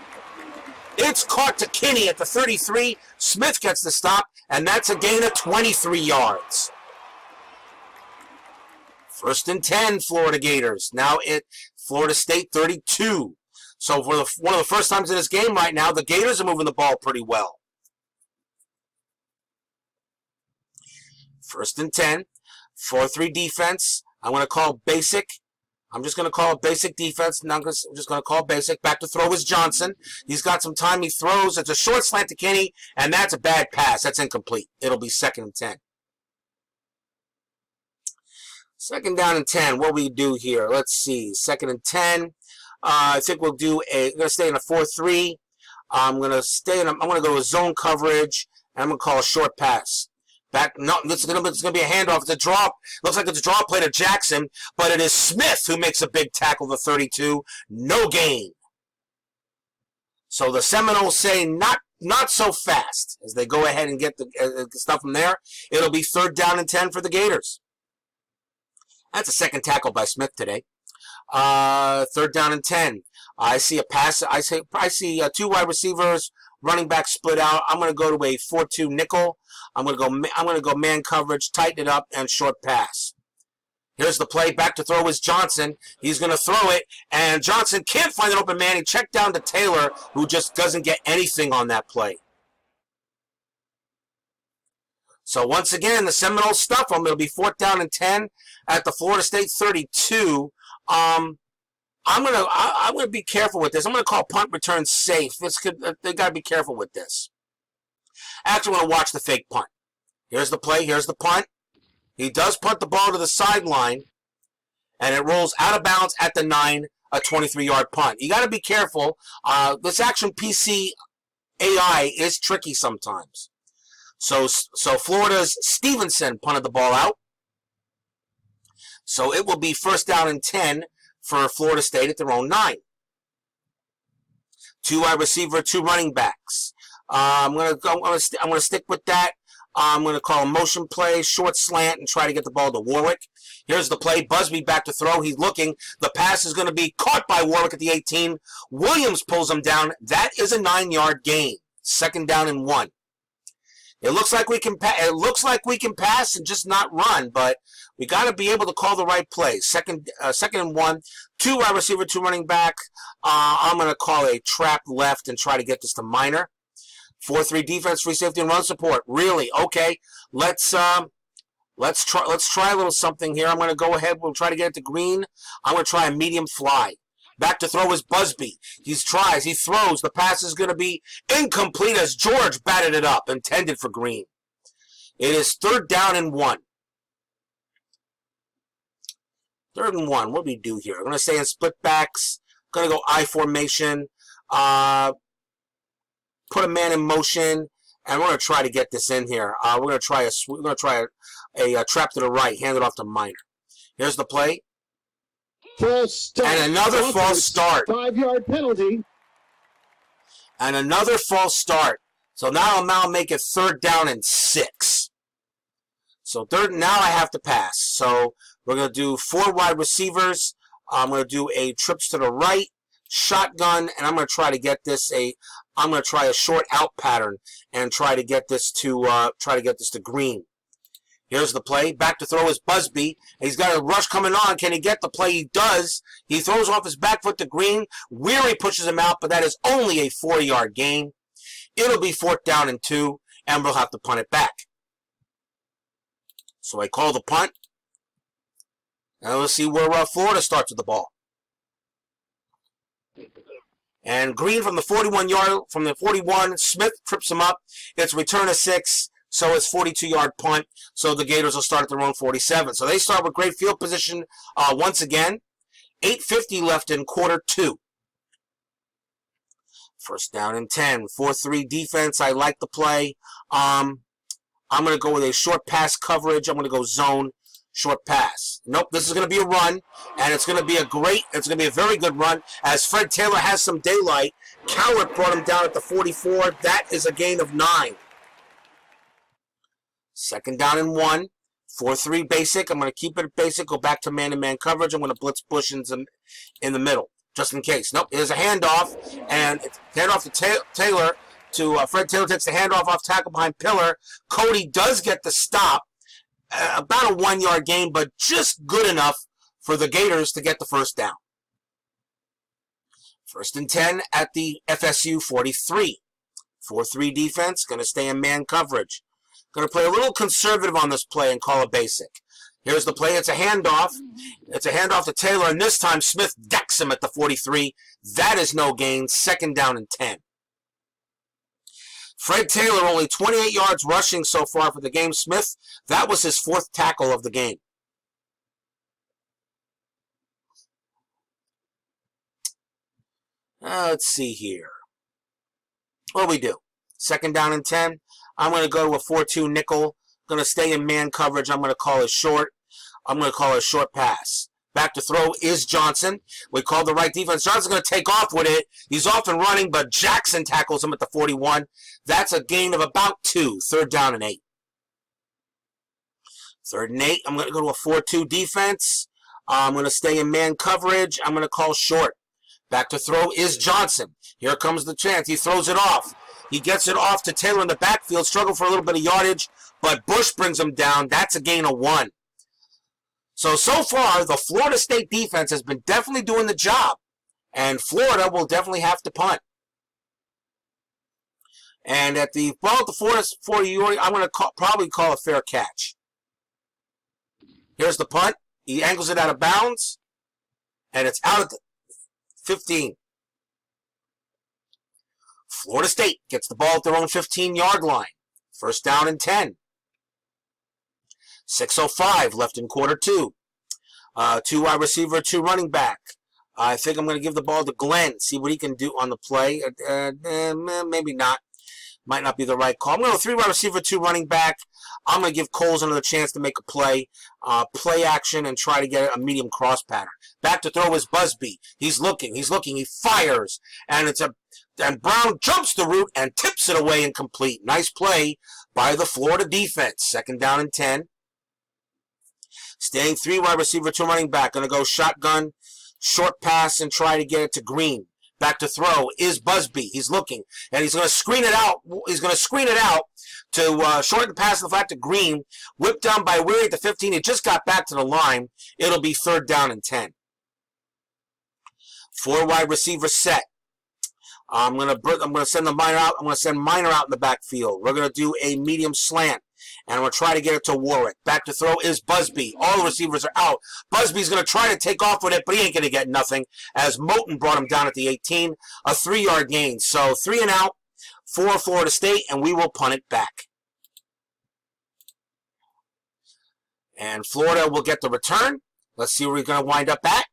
It's caught to Kinney at the 33. Smith gets the stop, and that's a gain of 23 yards. First and 10, Florida Gators. Now Florida State 32. So for one of the first times in this game right now, the Gators are moving the ball pretty well. First and 10, 4-3 defense. I'm going to call basic. I'm just going to call it basic defense. I'm just going to call basic. Back to throw is Johnson. He's got some time. He throws. It's a short slant to Kinney, and that's a bad pass. That's incomplete. It'll be second and 10. Second down and 10. What do we do here? Let's see. Second and 10. I think we'll do I'm going to stay in a 4-3. I'm going to go with zone coverage, and I'm going to call a short pass. It's going to be a handoff. It's a drop. Looks like it's a draw play to Jackson, but it is Smith who makes a big tackle to 32. No gain. So the Seminoles say not so fast as they go ahead and get the stuff from there. It'll be third down and 10 for the Gators. That's a second tackle by Smith today. Third down and 10. I see a pass. I see two wide receivers, running back split out. I'm going to go to a 4-2 nickel. I'm going to go man coverage, tighten it up, and short pass. Here's the play. Back to throw is Johnson. He's going to throw it, and Johnson can't find an open man. He checked down to Taylor, who just doesn't get anything on that play. So once again, the Seminoles stuff them. It'll be fourth down and 10 at the Florida State 32. I'm gonna be careful with this. I'm gonna call punt return safe. They gotta be careful with this. Actually, I'm gonna watch the fake punt. Here's the play. Here's the punt. He does punt the ball to the sideline, and it rolls out of bounds at the 9. A 23-yard punt. You gotta be careful. This Action PC AI is tricky sometimes. So Florida's Stevenson punted the ball out. So it will be first down and 10 for Florida State at their own 9. 2 wide receiver, 2 running backs. I'm gonna stick with that. I'm gonna call a motion play, short slant, and try to get the ball to Warwick. Here's the play. Busby back to throw. He's looking. The pass is going to be caught by Warwick at the 18. Williams pulls him down. That is a 9-yard gain. Second down and 1. It looks like we can pass and just not run, but we got to be able to call the right play. Second and 1, 2 wide receiver, 2 running back. I'm going to call a trap left and try to get this to Minor. 4-3 defense, free safety, and run support. Really? Okay. Let's try a little something here. I'm going to go ahead. We'll try to get it to Green. I'm going to try a medium fly. Back to throw is Busby. He tries. He throws. The pass is going to be incomplete as George batted it up, intended for Green. It is third down and 1. Third and 1. What do we do here? I'm going to stay in split backs. I'm going to go I formation. Put a man in motion, and we're going to try to get this in here. We're going to try a trap to the right, hand it off to Minor. Here's the play. False start. And another false start. 5-yard penalty. And another false start. So now I'll make it third down and 6. So now I have to pass. So we're going to do 4 wide receivers. I'm going to do a trips to the right, shotgun, and I'm going to try to get this I'm going to try a short out pattern and try to get this to green. Here's the play. Back to throw is Busby. He's got a rush coming on. Can he get the play? He does. He throws off his back foot to green. Weary pushes him out, but that is only a 4-yard gain. It'll be 4th down and 2, and we'll have to punt it back. So I call the punt. Now let's see where Florida starts with the ball. And Green from the 41, Smith trips him up. It's return of 6, so it's 42-yard punt. So the Gators will start at their own 47. So they start with great field position once again. 8:50 left in quarter 2. 1st down and 10. 4-3 defense. I like the play. I'm going to go with a short pass coverage. I'm going to go zone. Short pass. Nope, this is going to be a run, and it's going to be a very good run, as Fred Taylor has some daylight. Cowart brought him down at the 44. That is a gain of 9. 2nd down and 1. 4-3 basic. I'm going to keep it basic, go back to man-to-man coverage. I'm going to blitz Bush in the middle, just in case. Nope, there's a handoff, and it's handoff to Taylor. Fred Taylor takes the handoff off tackle behind Pillar. Cody does get the stop. About a 1-yard gain, but just good enough for the Gators to get the 1st down. 1st and 10 at the FSU 43. 4-3 defense, going to stay in man coverage. Going to play a little conservative on this play and call it basic. Here's the play. It's a handoff. It's a handoff to Taylor, and this time Smith decks him at the 43. That is no gain. 2nd down and 10. Fred Taylor only 28 yards rushing so far for the game. Smith, that was his 4th tackle of the game. Let's see here. What do we do? 2nd down and 10. I'm going to go to a 4-2 nickel. Going to stay in man coverage. I'm going to call it short. I'm going to call it a short pass. Back to throw is Johnson. We called the right defense. Johnson's going to take off with it. He's off and running, but Jackson tackles him at the 41. That's a gain of about 2. 3rd down and 8. 3rd and 8. I'm going to go to a 4-2 defense. I'm going to stay in man coverage. I'm going to call short. Back to throw is Johnson. Here comes the chance. He throws it off. He gets it off to Taylor in the backfield. Struggle for a little bit of yardage, but Bush brings him down. That's a gain of 1. So far, the Florida State defense has been definitely doing the job, and Florida will definitely have to punt. And at the Florida 40, I'm going to probably call a fair catch. Here's the punt. He angles it out of bounds, and it's out at the 15. Florida State gets the ball at their own 15-yard line. 1st down and 10. 6:05 left in quarter 2. 2 wide receiver, 2 running back. I think I'm going to give the ball to Glenn, see what he can do on the play. Maybe not. Might not be the right call. I'm going to go 3 wide receiver, 2 running back. I'm going to give Coles another chance to make a play. Play action and try to get a medium cross pattern. Back to throw is Busby. He's looking. He fires. And Brown jumps the route and tips it away incomplete. Nice play by the Florida defense. 2nd down and 10. Staying 3 wide receiver, 2 running back. Going to go shotgun, short pass, and try to get it to Green. Back to throw is Busby. He's looking, and he's going to screen it out. He's going to screen it out to shorten the pass in the flat to Green. Whipped down by Weary at the 15. He just got back to the line. It'll be 3rd down and 10. 4 wide receiver set. I'm going to send the Minor out. I'm going to send Minor out in the backfield. We're going to do a medium slant. And I'm going to try to get it to Warwick. Back to throw is Busby. All the receivers are out. Busby's going to try to take off with it, but he ain't going to get nothing, as Moten brought him down at the 18. A 3-yard gain. So 3 and out for Florida State, and we will punt it back. And Florida will get the return. Let's see where we're going to wind up at.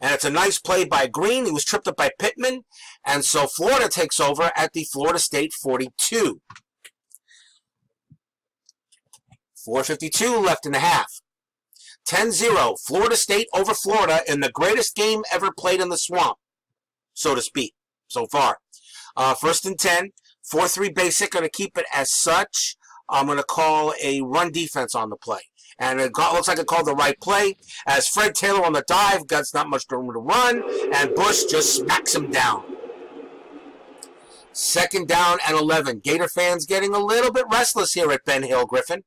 And it's a nice play by Green. He was tripped up by Pittman. And so Florida takes over at the Florida State 42. 4:52 left in the half. 10-0, Florida State over Florida in the greatest game ever played in the swamp, so to speak, so far. 1st and 10, 4-3 basic, going to keep it as such. I'm going to call a run defense on the play. And it looks like it called the right play. As Fred Taylor on the dive, gets not much room to run, and Bush just smacks him down. 2nd down and 11. Gator fans getting a little bit restless here at Ben Hill Griffin.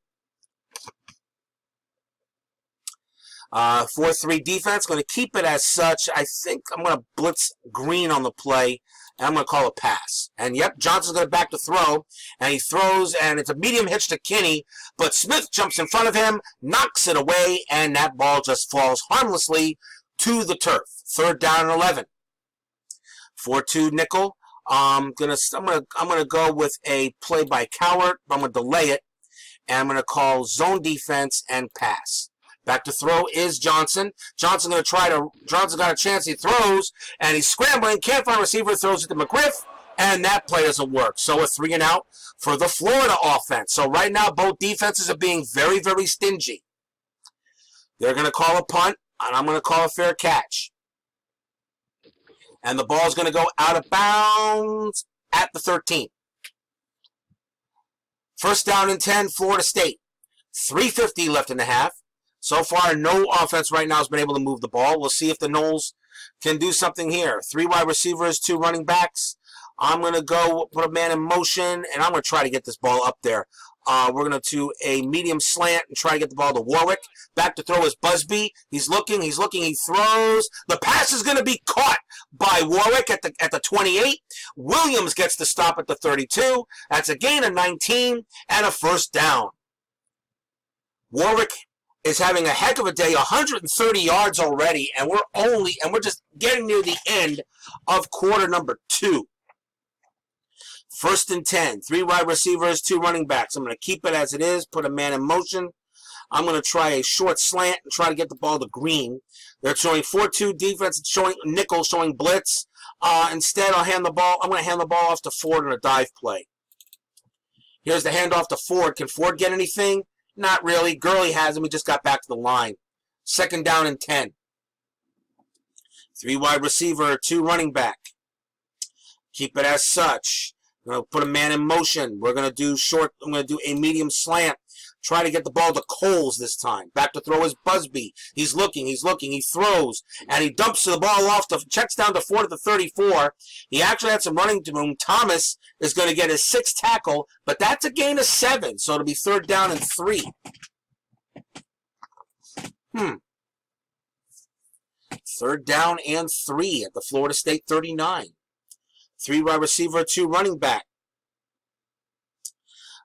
4-3 defense, going to keep it as such. I think I'm going to blitz green on the play, and I'm going to call a pass. And yep, Johnson's going to back to throw, and he throws, and it's a medium hitch to Kinney, but Smith jumps in front of him, knocks it away, and that ball just falls harmlessly to the turf. 3rd down and 11. 4-2 nickel. I'm gonna go with a play by Cowart. I'm gonna delay it, and I'm gonna call zone defense and pass. Back to throw is Johnson. Johnson got a chance. He throws, and he's scrambling. Can't find a receiver. Throws it to McGriff, and that play doesn't work. So a 3 and out for the Florida offense. So right now, both defenses are being very, very stingy. They're going to call a punt, and I'm going to call a fair catch. And the ball's going to go out of bounds at the 13. 1st down and 10, Florida State. 3:50 left in the half. So far, no offense right now has been able to move the ball. We'll see if the Noles can do something here. 3 wide receivers, 2 running backs. I'm going to go put a man in motion, and I'm going to try to get this ball up there. We're going to do a medium slant and try to get the ball to Warwick. Back to throw is Busby. He's looking, he throws. The pass is going to be caught by Warwick at the 28. Williams gets the stop at the 32. That's a gain of 19 and a 1st down. Warwick is having a heck of a day, 130 yards already, and we're just getting near the end of quarter number 2. 1st and 10, 3 wide receivers, 2 running backs. I'm going to keep it as it is, put a man in motion. I'm going to try a short slant and try to get the ball to Green. They're showing 4-2 defense, showing nickel, showing blitz. Instead, I'm going to hand the ball off to Ford on a dive play. Here's the handoff to Ford. Can Ford get anything? Not really. Gurley has him. He just got back to the line. 2nd down and 10. 3 wide receiver, 2 running back. Keep it as such. I'm going to put a man in motion. We're going to do short. I'm going to do a medium slant. Try to get the ball to Coles this time. Back to throw is Busby. He's looking. He throws, and he dumps the ball off. Checks down to Ford at the 34. He actually had some running room. Thomas is going to get his 6th tackle, but that's a gain of 7, so it'll be 3rd down and 3. 3rd down and 3 at the Florida State 39. 3 wide receiver, 2 running back.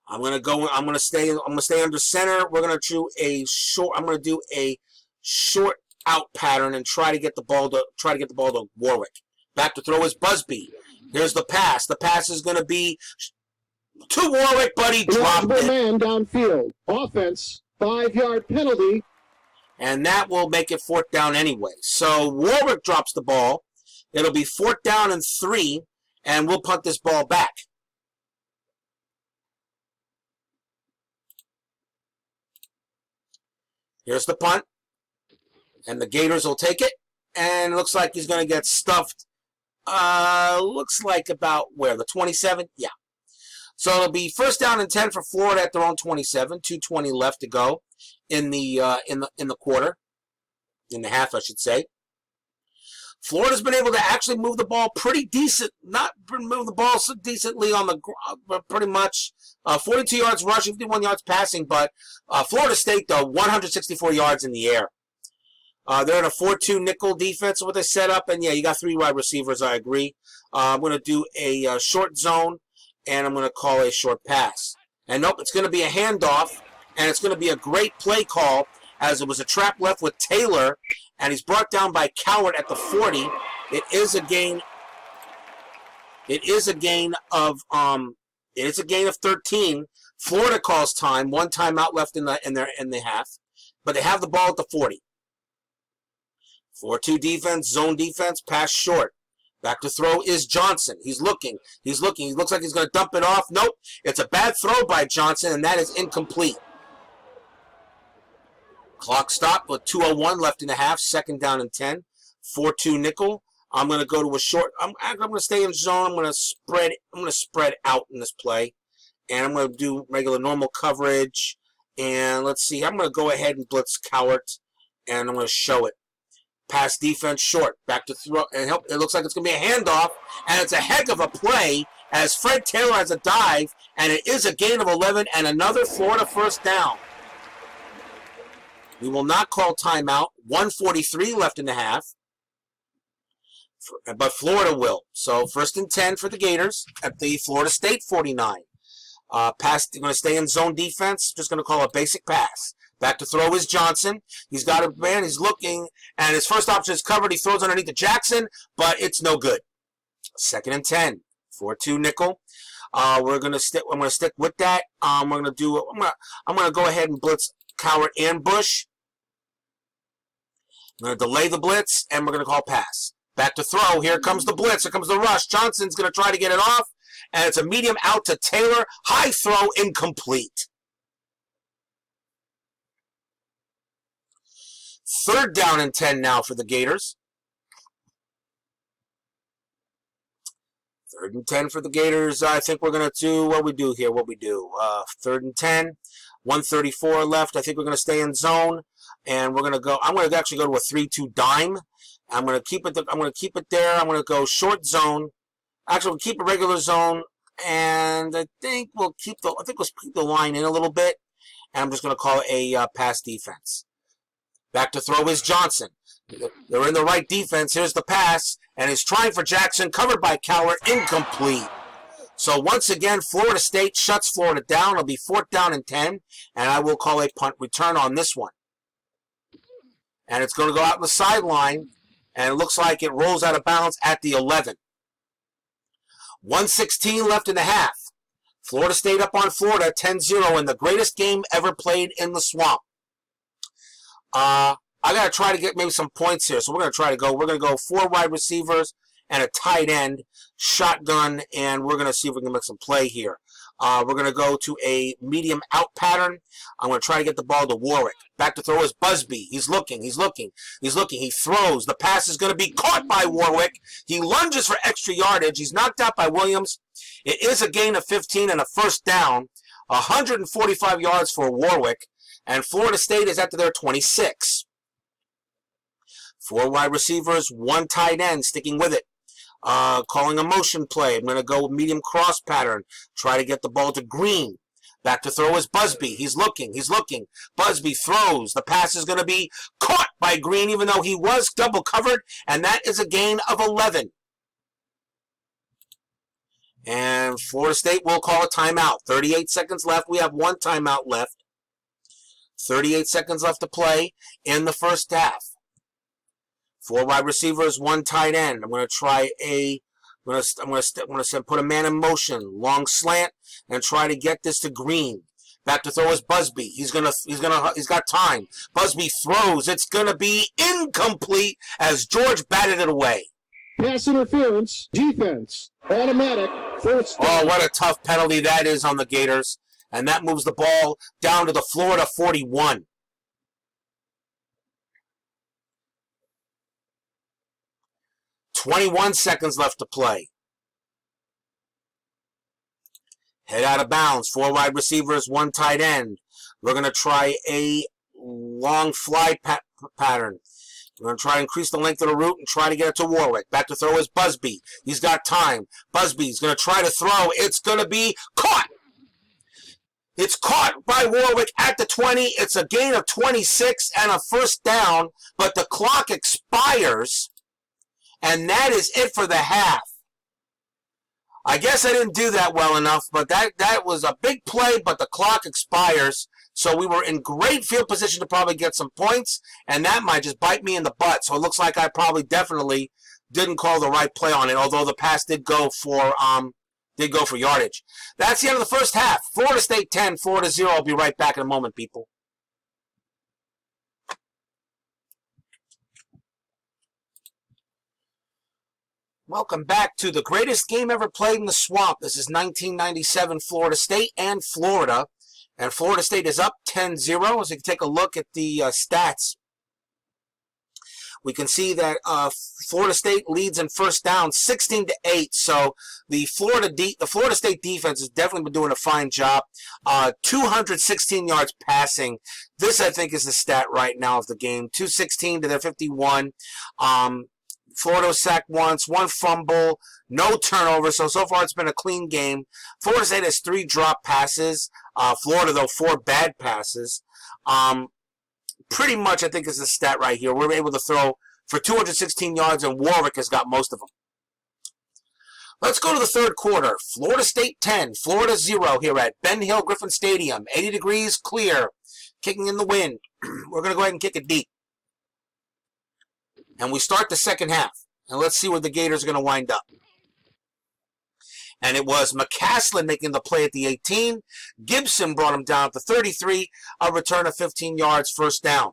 I'm gonna stay under center. We're gonna do a short. I'm gonna do a short out pattern and try to get the ball to Warwick. Back to throw is Busby. Here's the pass. The pass is gonna be to Warwick, but he dropped it. Man downfield. Offense, 5-yard penalty. And that will make it 4th down anyway. So Warwick drops the ball. It'll be 4th down and 3, and we'll punt this ball back. Here's the punt, and the Gators will take it, and it looks like he's going to get stuffed. Looks like about where, the 27? Yeah. So it'll be 1st down and 10 for Florida at their own 27. 2:20 left to go in the quarter, in the half, I should say. Florida's been able to actually move the ball pretty decent, not move the ball so decently on the pretty much 42 yards rushing, 51 yards passing, but Florida State, though, 164 yards in the air. They're in a 4-2 nickel defense, what they set up, and yeah, you got 3 wide receivers, I agree. I'm going to do a short zone, and I'm going to call a short pass. And nope, it's going to be a handoff, and it's going to be a great play call, as it was a trap left with Taylor, and he's brought down by Cowart at the 40. It is a gain. It is a gain of 13. Florida calls time. 1 timeout left in the half, but they have the ball at the 40. 4-2 defense, zone defense, pass short. Back to throw is Johnson. He's looking. He looks like he's going to dump it off. Nope. It's a bad throw by Johnson, and that is incomplete. Clock stopped with 2:01 left in the half. 2nd down and 10. 4-2 nickel. I'm going to go to a short. I'm going to stay in zone. I'm going to spread out in this play, and I'm going to do regular normal coverage. And let's see. I'm going to go ahead and blitz Cowart, and I'm going to show it. Pass defense short. Back to throw. And it looks like it's going to be a handoff, and it's a heck of a play as Fred Taylor has a dive, and it is a gain of 11 and another Florida first down. We will not call timeout. 1:43 left in the half. But Florida will. So 1st and 10 for the Gators at the Florida State 49. Pass, they're going to stay in zone defense. Just going to call a basic pass. Back to throw is Johnson. He's got a man. He's looking, and his first option is covered. He throws underneath to Jackson, but it's no good. 2nd and 10. 4-2 nickel. We're going to stick. I'm going to stick with that. We're going to do. I'm going to go ahead and blitz Cowart and Bush. I'm going to delay the blitz, and we're going to call pass. Back to throw. Here comes the blitz. Here comes the rush. Johnson's going to try to get it off, and it's a medium out to Taylor. High throw, incomplete. 3rd down and 10 now for the Gators. 3rd and 10 for the Gators. I think we're going to do what we do here. 3rd and 10. 1:34 left. I think we're going to stay in zone, and we're going to go. I'm going to actually go to a 3-2 dime. I'm going to keep it. I'm going to keep it there. I'm going to go short zone. Actually, we'll keep a regular zone, and I think we'll keep the line in a little bit. And I'm just going to call it a pass defense. Back to throw is Johnson. They're in the right defense. Here's the pass, and he's trying for Jackson, covered by Cowart, incomplete. So once again, Florida State shuts Florida down. It'll be 4th down and 10, and I will call a punt return on this one. And it's going to go out on the sideline, and it looks like it rolls out of bounds at the 11. 1:16 left in the half. Florida State up on Florida, 10-0 in the greatest game ever played in the Swamp. I got to try to get maybe some points here, so we're going to go 4 wide receivers and a tight end, shotgun, and we're going to see if we can make some play here. We're going to go to a medium out pattern. I'm going to try to get the ball to Warwick. Back to throw is Busby. He's looking. He throws. The pass is going to be caught by Warwick. He lunges for extra yardage. He's knocked out by Williams. It is a gain of 15 and a first down. 145 yards for Warwick. And Florida State is at their 26. 4 wide receivers, 1 tight end, sticking with it. Calling a motion play. I'm going to go medium cross pattern. Try to get the ball to Green. Back to throw is Busby. He's looking. Busby throws. The pass is going to be caught by Green, even though he was double covered, and that is a gain of 11. And Florida State will call a timeout. 38 seconds left. We have 1 timeout left. 38 seconds left to play in the first half. 4 wide receivers, 1 tight end. I'm going to try put a man in motion, long slant, and try to get this to Green. Back to throw is Busby. He's got time. Busby throws. It's going to be incomplete as George batted it away. Pass interference, defense, automatic, first. Oh, what a tough penalty that is on the Gators. And that moves the ball down to the Florida 41. "21 seconds left to play. Head out of bounds. 4 wide receivers, 1 tight end. We're going to try a long fly pattern. We're going to try to increase the length of the route and try to get it to Warwick. Back to throw is Busby. He's got time. Busby's going to try to throw. It's going to be caught. It's caught by Warwick at the 20. It's a gain of 26 and a first down, but the clock expires, and that is it for the half. I guess I didn't do that well enough, but that was a big play, but the clock expires, so we were in great field position to probably get some points, and that might just bite me in the butt. So it looks like I probably definitely didn't call the right play on it, although the pass did go for yardage. That's the end of the first half. Florida State 10, Florida 0. I'll be right back in a moment, people. Welcome back to the greatest game ever played in the Swamp. This is 1997 Florida State and Florida. And Florida State is up 10-0. As you can take a look at the stats. We can see that Florida State leads in first down 16-8. So the Florida State defense has definitely been doing a fine job. 216 yards passing. This, I think, is the stat right now of the game. 216 to their 51. Florida was sacked once, one fumble, no turnover. So far it's been a clean game. Florida State has 3 drop passes. Florida, though, 4 bad passes. Pretty much, I think, is the stat right here. We're able to throw for 216 yards, and Warwick has got most of them. Let's go to the third quarter. Florida State 10, Florida 0 here at Ben Hill Griffin Stadium. 80 degrees, clear, kicking in the wind. We're going to go ahead and kick it deep. And we start the second half. And let's see where the Gators are going to wind up. And it was McCaslin making the play at the 18. Gibson brought him down at the 33. A return of 15 yards, first down.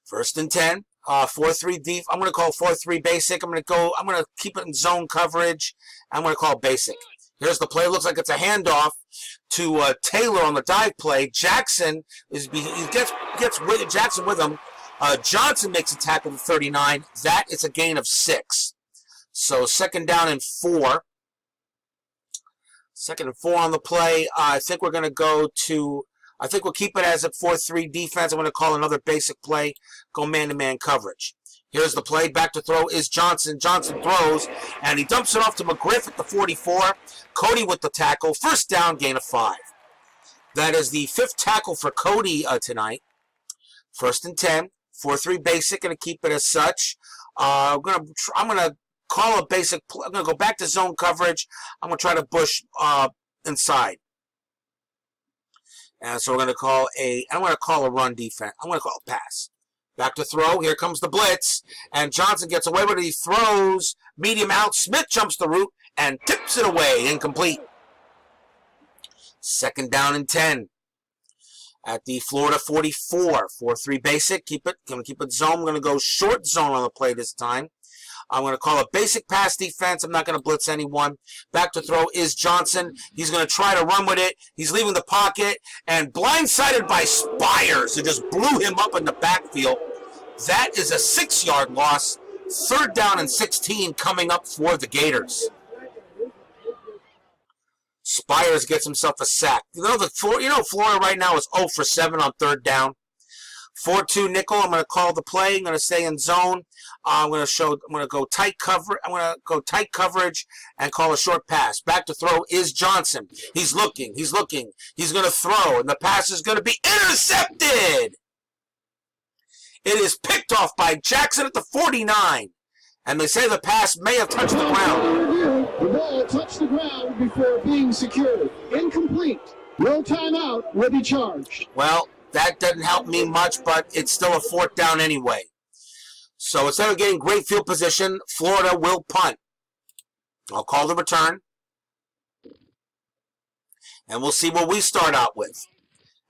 First and 10. 4-3 deep. I'm going to call 4-3 basic. I'm going to keep it in zone coverage. I'm going to call basic. Here's the play. Looks like it's a handoff to Taylor on the dive play. Jackson gets Jackson with him. Johnson makes a tackle to 39. That is a gain of 6. So second down and 4. Second and 4 on the play. I think we're going to go to, I think we'll keep it as a 4-3 defense. I'm going to call another basic play. Go man-to-man coverage. Here's the play. Back to throw is Johnson. Johnson throws, and he dumps it off to McGriff at the 44. Cody with the tackle. First down, gain of 5. That is the 5th tackle for Cody tonight. First and 10. 4-3 basic. Going to keep it as such. I'm going to call a basic. I'm going to go back to zone coverage. I'm going to try to push inside. And so we're going to call a run defense. I'm going to call a pass. Back to throw. Here comes the blitz. And Johnson gets away with it. He throws medium out. Smith jumps the route and tips it away. Incomplete. Second down and 10. At the Florida 44. 4-3 basic. Keep it zone. I'm going to go short zone on the play this time. I'm going to call a basic pass defense. I'm not going to blitz anyone. Back to throw is Johnson. He's going to try to run with it. He's leaving the pocket and blindsided by Spires, who just blew him up in the backfield. That is a 6-yard loss. Third down and 16 coming up for the Gators. Spires gets himself a sack. Florida right now is 0 for 7 on third down. 4-2 nickel. I'm going to call the play. I'm going to stay in zone. I'm going to go tight cover. I'm going to go tight coverage and call a short pass. Back to throw is Johnson. He's looking. He's going to throw, and the pass is going to be intercepted. It is picked off by Jackson at the 49. And they say the pass may have touched the ground. The ball touched the ground before being secured. Incomplete. No timeout will be charged. Well, that doesn't help me much, but it's still a 4th down anyway. So instead of getting great field position, Florida will punt. I'll call the return. And we'll see what we start out with.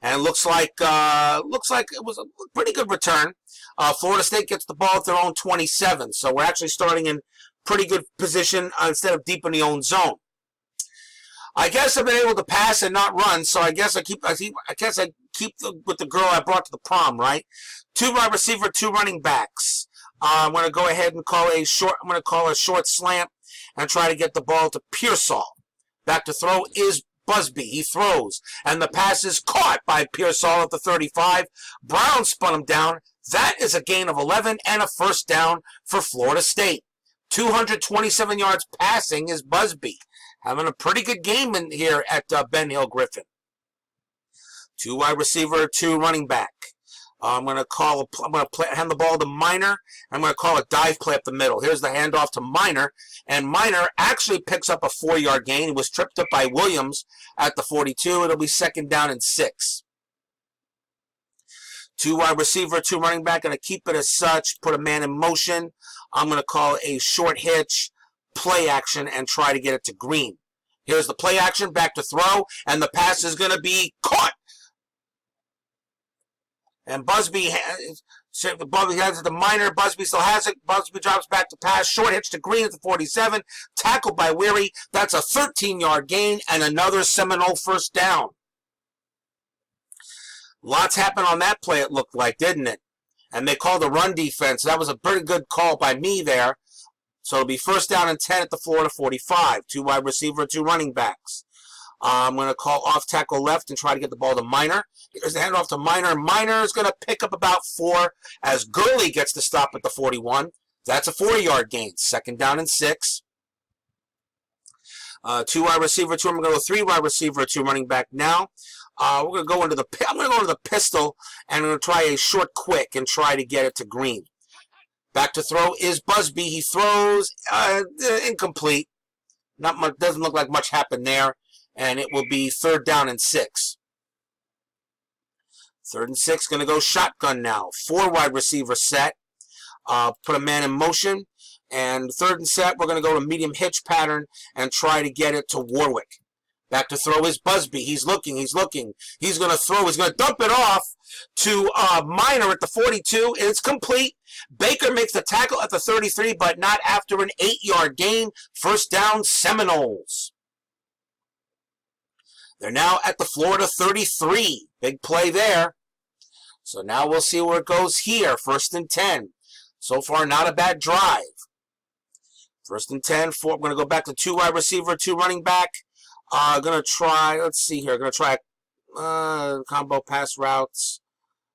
And it looks like it was a pretty good return. Florida State gets the ball at their own 27. So we're actually starting in pretty good position instead of deep in the own zone. I guess I've been able to pass and not run, so I guess I keep with the girl I brought to the prom, right? 2 wide receiver, 2 running backs. I'm going to go ahead and call a short slant and try to get the ball to Pearsall. Back to throw is Busby. He throws, and the pass is caught by Pearsall at the 35. Brown spun him down. That is a gain of 11 and a first down for Florida State. 227 yards passing is Busby. Having a pretty good game in here at Ben Hill Griffin. 2 wide receiver, 2 running back. I'm going to hand the ball to Minor. I'm going to call a dive play up the middle. Here's the handoff to Minor, and Minor actually picks up a 4-yard gain. He was tripped up by Williams at the 42. It'll be second down and 6. 2 wide receiver, 2 running back. Going to keep it as such. Put a man in motion. I'm going to call a short hitch, play action, and try to get it to Green. Here's the play action, back to throw, and the pass is going to be caught. And Busby has it to Minor. Busby still has it. Busby drops back to pass. Short hitch to Green at the 47. Tackled by Weary. That's a 13-yard gain and another Seminole first down. Lots happened on that play, it looked like, didn't it? and they called a run defense. That was a pretty good call by me there. So it'll be 1st down and 10 at the Florida 45. 2 wide receiver, 2 running backs. I'm going to call off tackle left and try to get the ball to Minor. Here's the handoff to Minor. Minor is going to pick up about 4 as Gurley gets to stop at the 41. That's a 4-yard gain. 2nd down and 6. 2 wide receiver, 2. I'm going to go 3 wide receiver, 2 running back now. We're going to go into the pistol, and I'm going to try a short quick and try to get it to Green. Back to throw is Busby. He throws incomplete. Not much. Doesn't look like much happened there. And it will be 3rd down and 6. 3rd and 6, going to go shotgun now. 4 wide receiver set. Put a man in motion. And 3rd and set, we're going to go to medium hitch pattern and try to get it to Warwick. Back to throw is Busby. He's looking. He's going to throw. He's going to dump it off to Minor at the 42. It's complete. Baker makes the tackle at the 33, but not after an 8-yard gain. 1st down, Seminoles. They're now at the Florida 33. Big play there. So now we'll see where it goes here. 1st and 10. So far, not a bad drive. 1st and 10. We're going to go back to 2 wide receiver, 2 running back. Going to try, let's see here. Going to try combo pass routes.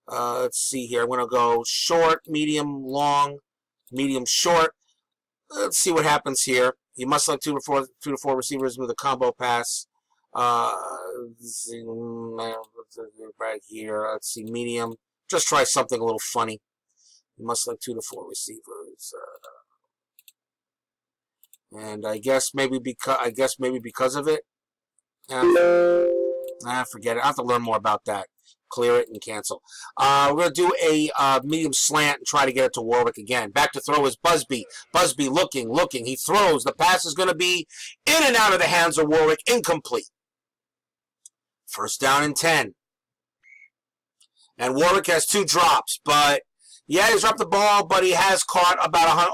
Let's see here. I'm going to go short, medium, long, medium, short. Let's see what happens here. You must select 2 to 4 receivers with a combo pass. Right here. Let's see, medium. Just try something a little funny. You must select 2 to 4 receivers. And I guess maybe because of it. Forget it. I have to learn more about that. Clear it and cancel. We're going to do a medium slant and try to get it to Warwick again. Back to throw is Busby. Busby looking. He throws. The pass is going to be in and out of the hands of Warwick. Incomplete. 1st down and 10. And Warwick has 2 drops, but yeah, he's dropped the ball, but he has caught about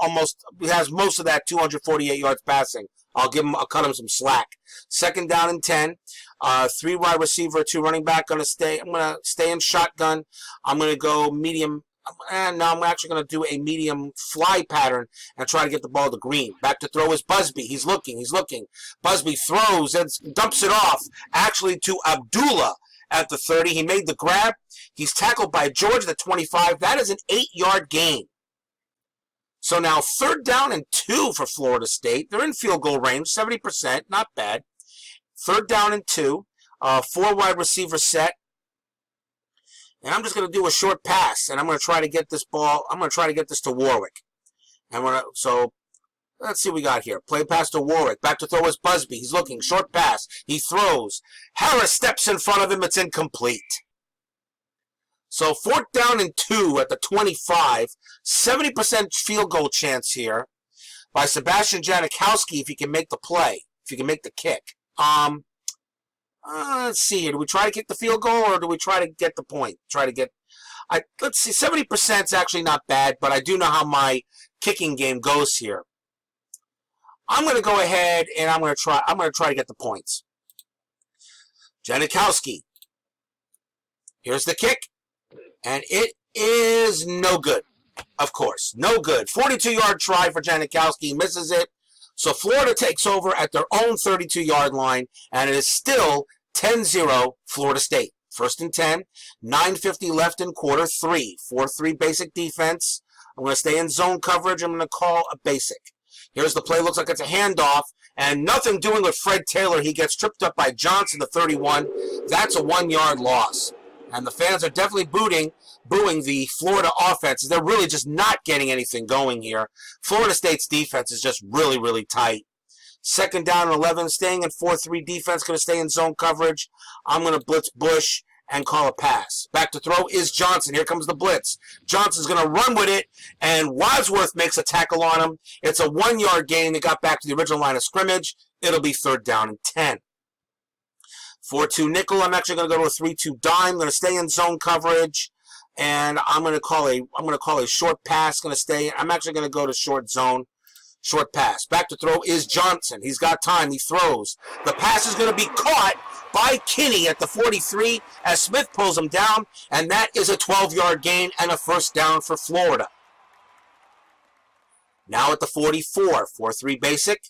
he has most of that 248 yards passing. I'll cut him some slack. 2nd down and 10. 3 wide receiver, 2 running back. I'm going to stay in shotgun. I'm going to go medium. And now I'm actually going to do a medium fly pattern and try to get the ball to Green. Back to throw is Busby. He's looking. Busby throws and dumps it off, actually to Abdullah at the 30. He made the grab. He's tackled by George at the 25. That is an 8-yard gain. So now 3rd down and 2 for Florida State. They're in field goal range, 70%, not bad. 3rd down and 2. 4 wide receiver set. And I'm just going to do a short pass, and I'm going to try to get this ball. I'm going to try to get this to Warwick. So let's see what we got here. Play pass to Warwick. Back to throw is Busby. He's looking. Short pass. He throws. Harris steps in front of him. It's incomplete. So 4th down and 2 at the 25. 70% field goal chance here by Sebastian Janikowski if he can make the play, if he can make the kick. Let's see here. Do we try to kick the field goal or do we try to get the point? Let's see. 70% is actually not bad, but I do know how my kicking game goes here. I'm going to go ahead and I'm going to try to get the points. Janikowski. Here's the kick. And it is no good. Of course, no good. 42-yard try for Janikowski. Misses it. So Florida takes over at their own 32-yard line, and it is still 10-0 Florida State. 1st and 10, 9:50 left in quarter 3. 4-3 basic defense. I'm going to stay in zone coverage. I'm going to call a basic. Here's the play. Looks like it's a handoff, and nothing doing with Fred Taylor. He gets tripped up by Johnson, the 31. That's a 1-yard loss. And the fans are definitely booing the Florida offense. They're really just not getting anything going here. Florida State's defense is just really, really tight. 2nd down and 11, staying in 4-3 defense, going to stay in zone coverage. I'm going to blitz Bush and call a pass. Back to throw is Johnson. Here comes the blitz. Johnson's going to run with it, and Wadsworth makes a tackle on him. It's a 1-yard gain. They got back to the original line of scrimmage. It'll be 3rd down and 10. 4-2 nickel. I'm actually going to go to a 3-2 dime. I'm going to stay in zone coverage, and I'm going to call a short pass. I'm actually going to go to short zone, short pass. Back to throw is Johnson. He's got time. He throws. The pass is going to be caught by Kinney at the 43 as Smith pulls him down, and that is a 12-yard gain and a first down for Florida. Now at the 44, 4-3 basic.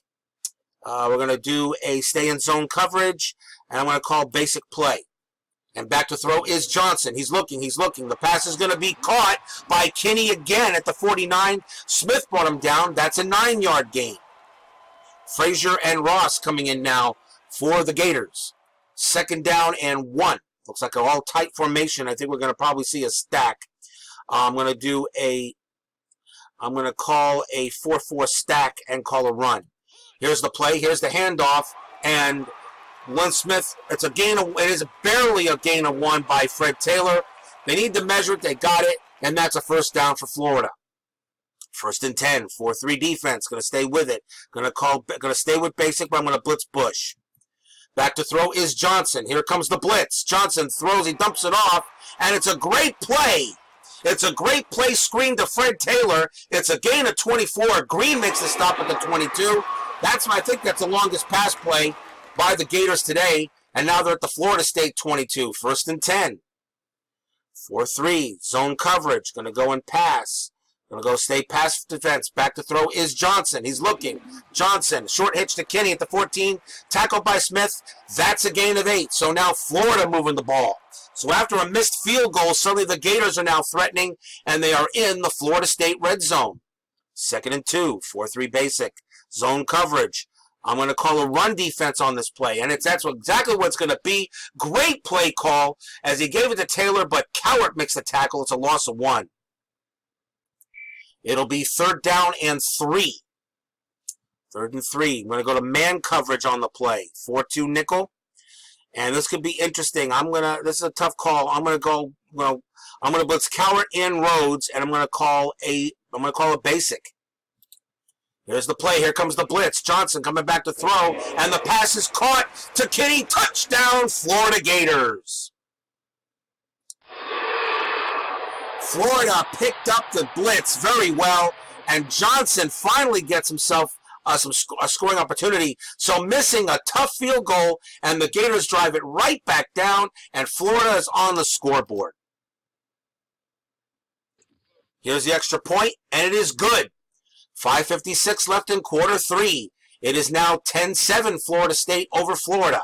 We're going to do a stay in zone coverage, and I'm going to call basic play. And back to throw is Johnson. He's looking. The pass is going to be caught by Kinney again at the 49. Smith brought him down. That's a 9-yard gain. Frazier and Ross coming in now for the Gators. 2nd down and 1. Looks like an all-tight formation. I think we're going to probably see a stack. I'm going to call a 4-4 stack and call a run. Here's the play. Here's the handoff. And Lynn Smith, it is barely a gain of 1 by Fred Taylor. They need to measure it. They got it. And that's a first down for Florida. 1st and 10. 4-3 defense. Going to stay with it. Going to stay with basic, but I'm going to blitz Bush. Back to throw is Johnson. Here comes the blitz. Johnson throws. He dumps it off. And it's a great play. It's a great play screen to Fred Taylor. It's a gain of 24. Green makes the stop at the 22. I think that's the longest pass play by the Gators today. And now they're at the Florida State 22. 1st and 10. 4-3. Zone coverage. Going to go and pass. Going to go stay pass defense. Back to throw is Johnson. He's looking. Johnson. Short hitch to Kinney at the 14. Tackled by Smith. That's a gain of 8. So now Florida moving the ball. So after a missed field goal, suddenly the Gators are now threatening, and they are in the Florida State red zone. 2nd and 2. 4-3 basic. Zone coverage. I'm going to call a run defense on this play, and that's exactly what it's going to be. Great play call as he gave it to Taylor, but Cowart makes the tackle. It's a loss of 1. It'll be 3rd down and 3. 3rd and 3. I'm going to go to man coverage on the play. 4-2 nickel. And this could be interesting. This is a tough call. I'm going to blitz Cowart and Rhodes, and I'm going to call a basic. Here's the play. Here comes the blitz. Johnson coming back to throw, and the pass is caught to Kinney. Touchdown, Florida Gators. Florida picked up the blitz very well, and Johnson finally gets himself a scoring opportunity. So missing a tough field goal, and the Gators drive it right back down, and Florida is on the scoreboard. Here's the extra point, and it is good. 5:56 left in quarter 3. It is now 10-7 Florida State over Florida.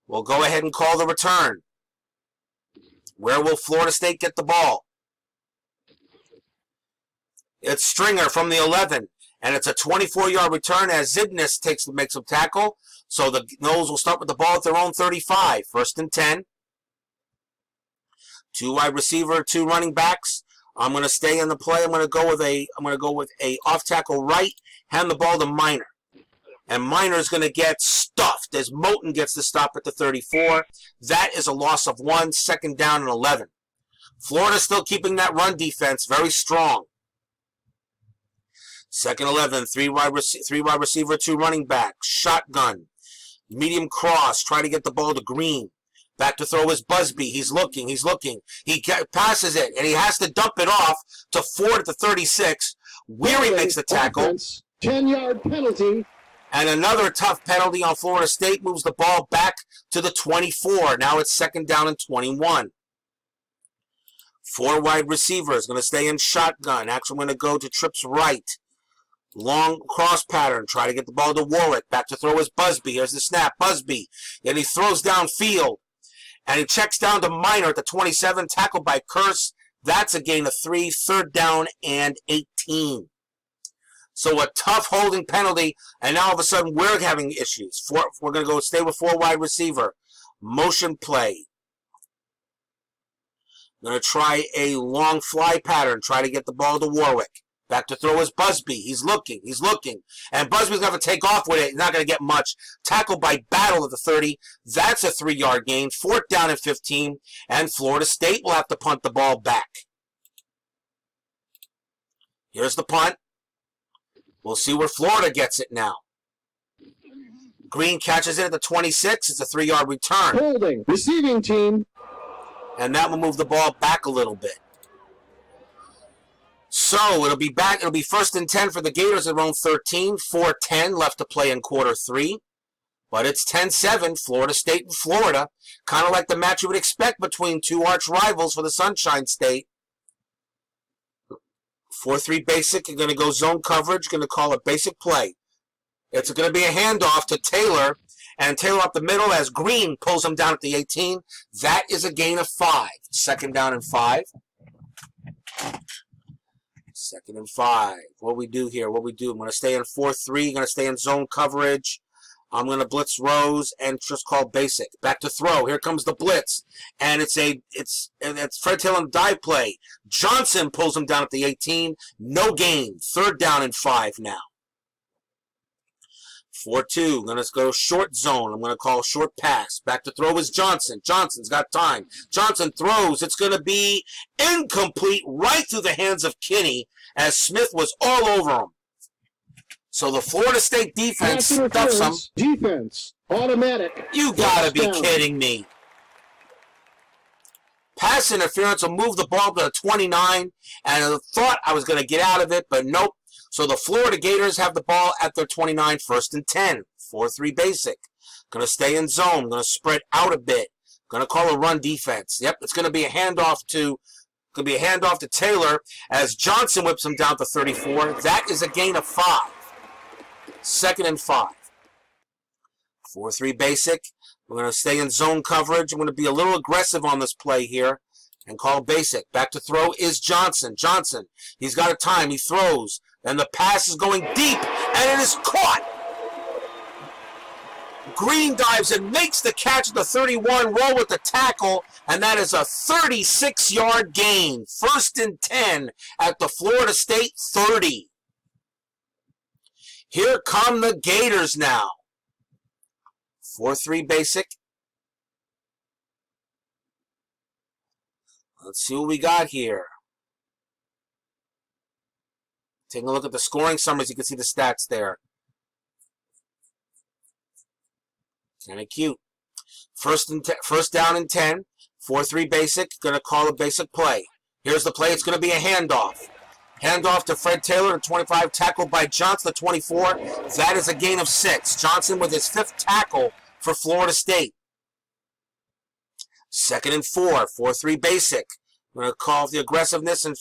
We'll go ahead and call the return. Where will Florida State get the ball? It's Stringer from the 11. And it's a 24-yard return as Zibnis makes a tackle. So the Noles will start with the ball at their own 35. 1st and 10. 2 wide receiver, 2 running backs. I'm going to stay in the play. I'm going to go with a off tackle right. Hand the ball to Minor. And Minor is going to get stuffed as Moten gets the stop at the 34. That is a loss of 1. 2nd down and 11. Florida still keeping that run defense very strong. 2nd 11, 3 wide receiver, 2 running backs. Shotgun. Medium cross. Try to get the ball to Green. Back to throw is Busby. He's looking. He passes it, and he has to dump it off to Ford at the 36. Weary makes the tackle. 10-yard penalty. And another tough penalty on Florida State moves the ball back to the 24. Now it's 2nd down and 21. 4 wide receivers. Going to stay in shotgun. Actually, going to go to Tripp's right. Long cross pattern. Try to get the ball to Warwick. Back to throw is Busby. Here's the snap. Busby. And he throws downfield. And he checks down to Minor at the 27. Tackled by Curse. That's a gain of 3. 3rd down and 18. So a tough holding penalty. And now all of a sudden we're having issues. We're going to go stay with 4 wide receiver. Motion play. Going to try a long fly pattern. Try to get the ball to Warwick. Back to throw is Busby. He's looking. And Busby's going to have to take off with it. He's not going to get much. Tackled by Battle at the 30. That's a 3-yard gain. 4th down and 15. And Florida State will have to punt the ball back. Here's the punt. We'll see where Florida gets it now. Green catches it at the 26. It's a 3-yard return. Holding. Receiving team. And that will move the ball back a little bit. So it'll be 1st and 10 for the Gators at around 13. 4:10 left to play in quarter 3. But it's 10-7, Florida State and Florida. Kind of like the match you would expect between two arch rivals for the Sunshine State. 4-3 basic. You're going to go zone coverage. Going to call a basic play. It's going to be a handoff to Taylor. And Taylor up the middle as Green pulls him down at the 18. That is a gain of 5. 2nd down and 5. 2nd and 5. What we do here? What we do? I'm going to stay in 4-3. Going to stay in zone coverage. I'm going to blitz Rose and just call basic. Back to throw. Here comes the blitz. And it's Fred Taylor on the dive play. Johnson pulls him down at the 18. No gain. 3rd down and 5 now. 4-2. I'm going to go short zone. I'm going to call short pass. Back to throw is Johnson. Johnson's got time. Johnson throws. It's going to be incomplete right through the hands of Kinney as Smith was all over him. So the Florida State defense stuffs them. Defense, automatic. You gotta be kidding me. Pass interference will move the ball to the 29, and I thought I was going to get out of it, but nope. So the Florida Gators have the ball at their 29, 1st and 10. 4-3 basic. Going to stay in zone. Going to spread out a bit. Going to call a run defense. Yep, it's going to be a handoff to Taylor as Johnson whips him down to 34. That is a gain of 5. 2nd and 5. 4-3 basic. We're going to stay in zone coverage. I'm going to be a little aggressive on this play here and call basic. Back to throw is Johnson. Johnson, he's got a time. He throws. And the pass is going deep, and it is caught. Green dives and makes the catch at the 31, roll with the tackle, and that is a 36-yard gain. 1st and 10 at the Florida State 30. Here come the Gators now. 4-3 basic. Let's see what we got here. Taking a look at the scoring summaries, you can see the stats there. Kind of cute. First down and 10. 4-3 basic. Going to call a basic play. Here's the play. It's going to be a handoff. Handoff to Fred Taylor, the 25, tackled by Johnson, the 24. That is a gain of 6. Johnson with his 5th tackle for Florida State. 2nd and 4, 4-3 basic. I'm going to call the aggressiveness and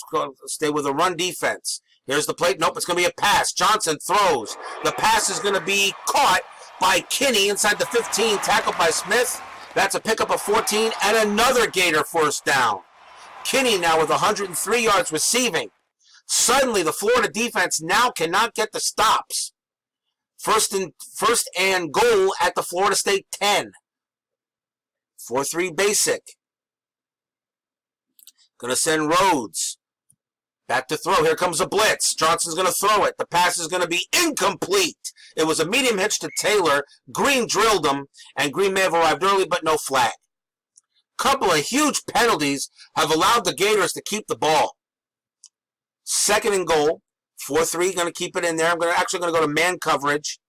stay with a run defense. Here's the play. Nope, it's going to be a pass. Johnson throws. The pass is going to be caught by Kinney inside the 15, tackled by Smith. That's a pickup of 14 and another Gator 1st down. Kinney now with 103 yards receiving. Suddenly, the Florida defense now cannot get the stops. First and goal at the Florida State 10. 4-3 basic. Going to send Rhodes. Back to throw. Here comes a blitz. Johnson's going to throw it. The pass is going to be incomplete. It was a medium hitch to Taylor. Green drilled him, and Green may have arrived early, but no flag. Couple of huge penalties have allowed the Gators to keep the ball. 2nd and goal. 4-3, going to keep it in there. I'm actually going to go to man coverage.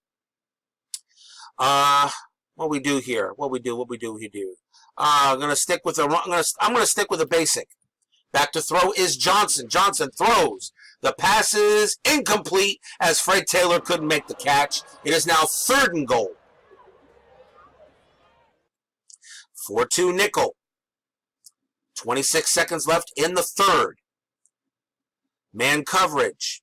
What we do here? What we do here? I'm going to stick with a basic. Back to throw is Johnson. Johnson throws. The pass is incomplete as Fred Taylor couldn't make the catch. It is now 3rd and goal. 4-2 nickel. 26 seconds left in the 3rd. Man coverage.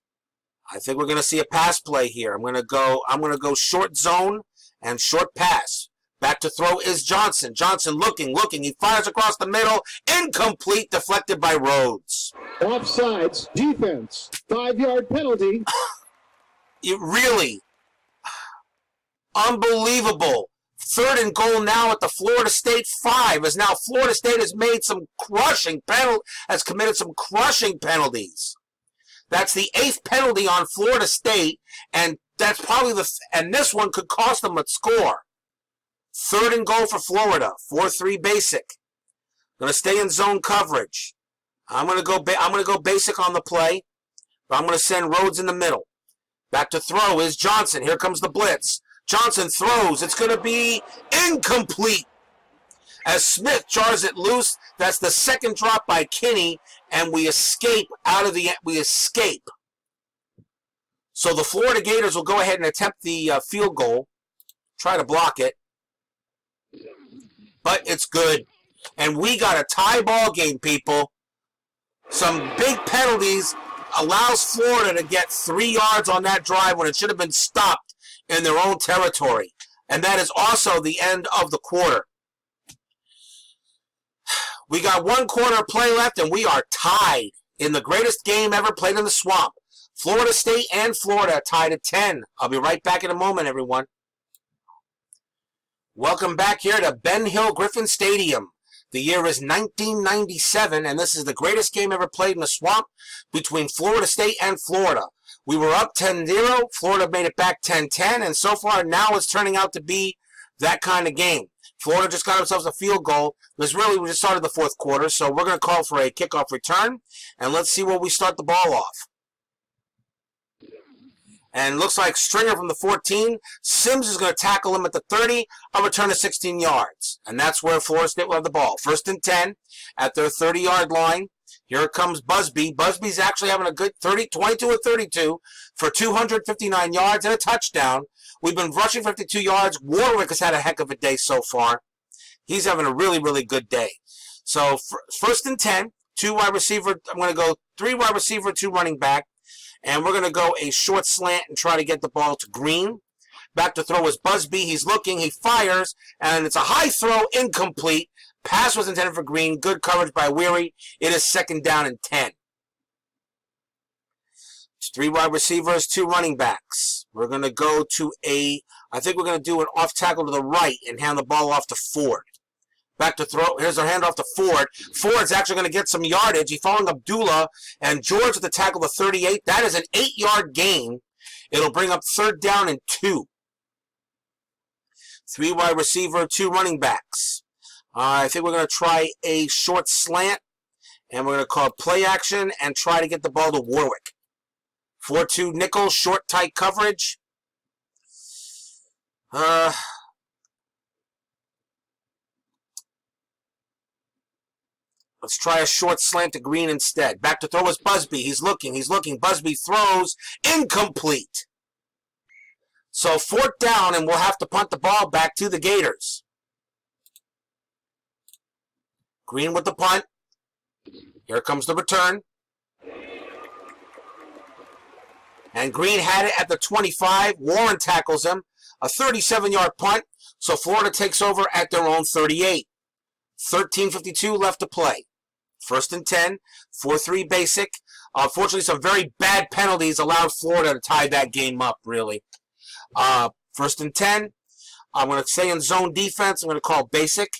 I think we're going to see a pass play here. I'm going to go short zone and short pass. Back to throw is Johnson. Johnson looking. He fires across the middle. Incomplete, deflected by Rhodes. Offsides, defense, 5-yard penalty. It really unbelievable. 3rd and goal now at the Florida State 5, as now Florida State has committed some crushing penalties. That's the 8th penalty on Florida State, and that's probably and this one could cost them a score. 3rd and goal for Florida. 4-3 basic. Going to stay in zone coverage. I'm going to go basic on the play, but I'm going to send Rhodes in the middle. Back to throw is Johnson. Here comes the blitz. Johnson throws. It's going to be incomplete as Smith jars it loose. That's the 2nd drop by Kinney, and we escape. So the Florida Gators will go ahead and attempt the field goal. Try to block it. But it's good. And we got a tie ball game, people. Some big penalties allows Florida to get 3 yards on that drive when it should have been stopped in their own territory. And that is also the end of the quarter. We got 1 quarter of play left, and we are tied in the greatest game ever played in the Swamp. Florida State and Florida tied at 10. I'll be right back in a moment, everyone. Welcome back here to Ben Hill Griffin Stadium. The year is 1997, and this is the greatest game ever played in the Swamp between Florida State and Florida. We were up 10-0. Florida made it back 10-10, and so far now it's turning out to be that kind of game. Florida just got themselves a field goal. We just started the 4th quarter, so we're going to call for a kickoff return, and let's see where we start the ball off. And looks like Stringer from the 14. Sims is going to tackle him at the 30. A return of 16 yards. And that's where Florida State will have the ball. 1st and 10 at their 30-yard line. Here comes Busby. Busby's actually having a good 22 or 32 for 259 yards and a touchdown. We've been rushing 52 yards. Warwick has had a heck of a day so far. He's having a really, really good day. So 1st and 10, 2 wide receiver. I'm going to go 3 wide receiver, 2 running back. And we're going to go a short slant and try to get the ball to Green. Back to throw is Busby. He's looking. He fires. And it's a high throw, incomplete. Pass was intended for Green. Good coverage by Weary. It is 2nd down and 10. It's 3 wide receivers, 2 running backs. We're going to go to I think we're going to do an off tackle to the right and hand the ball off to Ford. Back to throw. Here's our handoff to Ford. Ford's actually going to get some yardage. He's following Abdullah, and George with the tackle to 38. That is an 8-yard gain. It'll bring up 3rd down and 2. 3 wide receiver, 2 running backs. I think we're going to try a short slant, and we're going to call play action and try to get the ball to Warwick. 4-2 nickel, short, tight coverage. Let's try a short slant to Green instead. Back to throw is Busby. He's looking. Busby throws. Incomplete. So 4th down, and we'll have to punt the ball back to the Gators. Green with the punt. Here comes the return. And Green had it at the 25. Warren tackles him. A 37-yard punt. So Florida takes over at their own 38. 13:52 left to play. 1st and 10, 4-3 basic. Unfortunately, some very bad penalties allowed Florida to tie that game up, really. 1st and 10. I'm going to stay in zone defense. I'm going to call basic.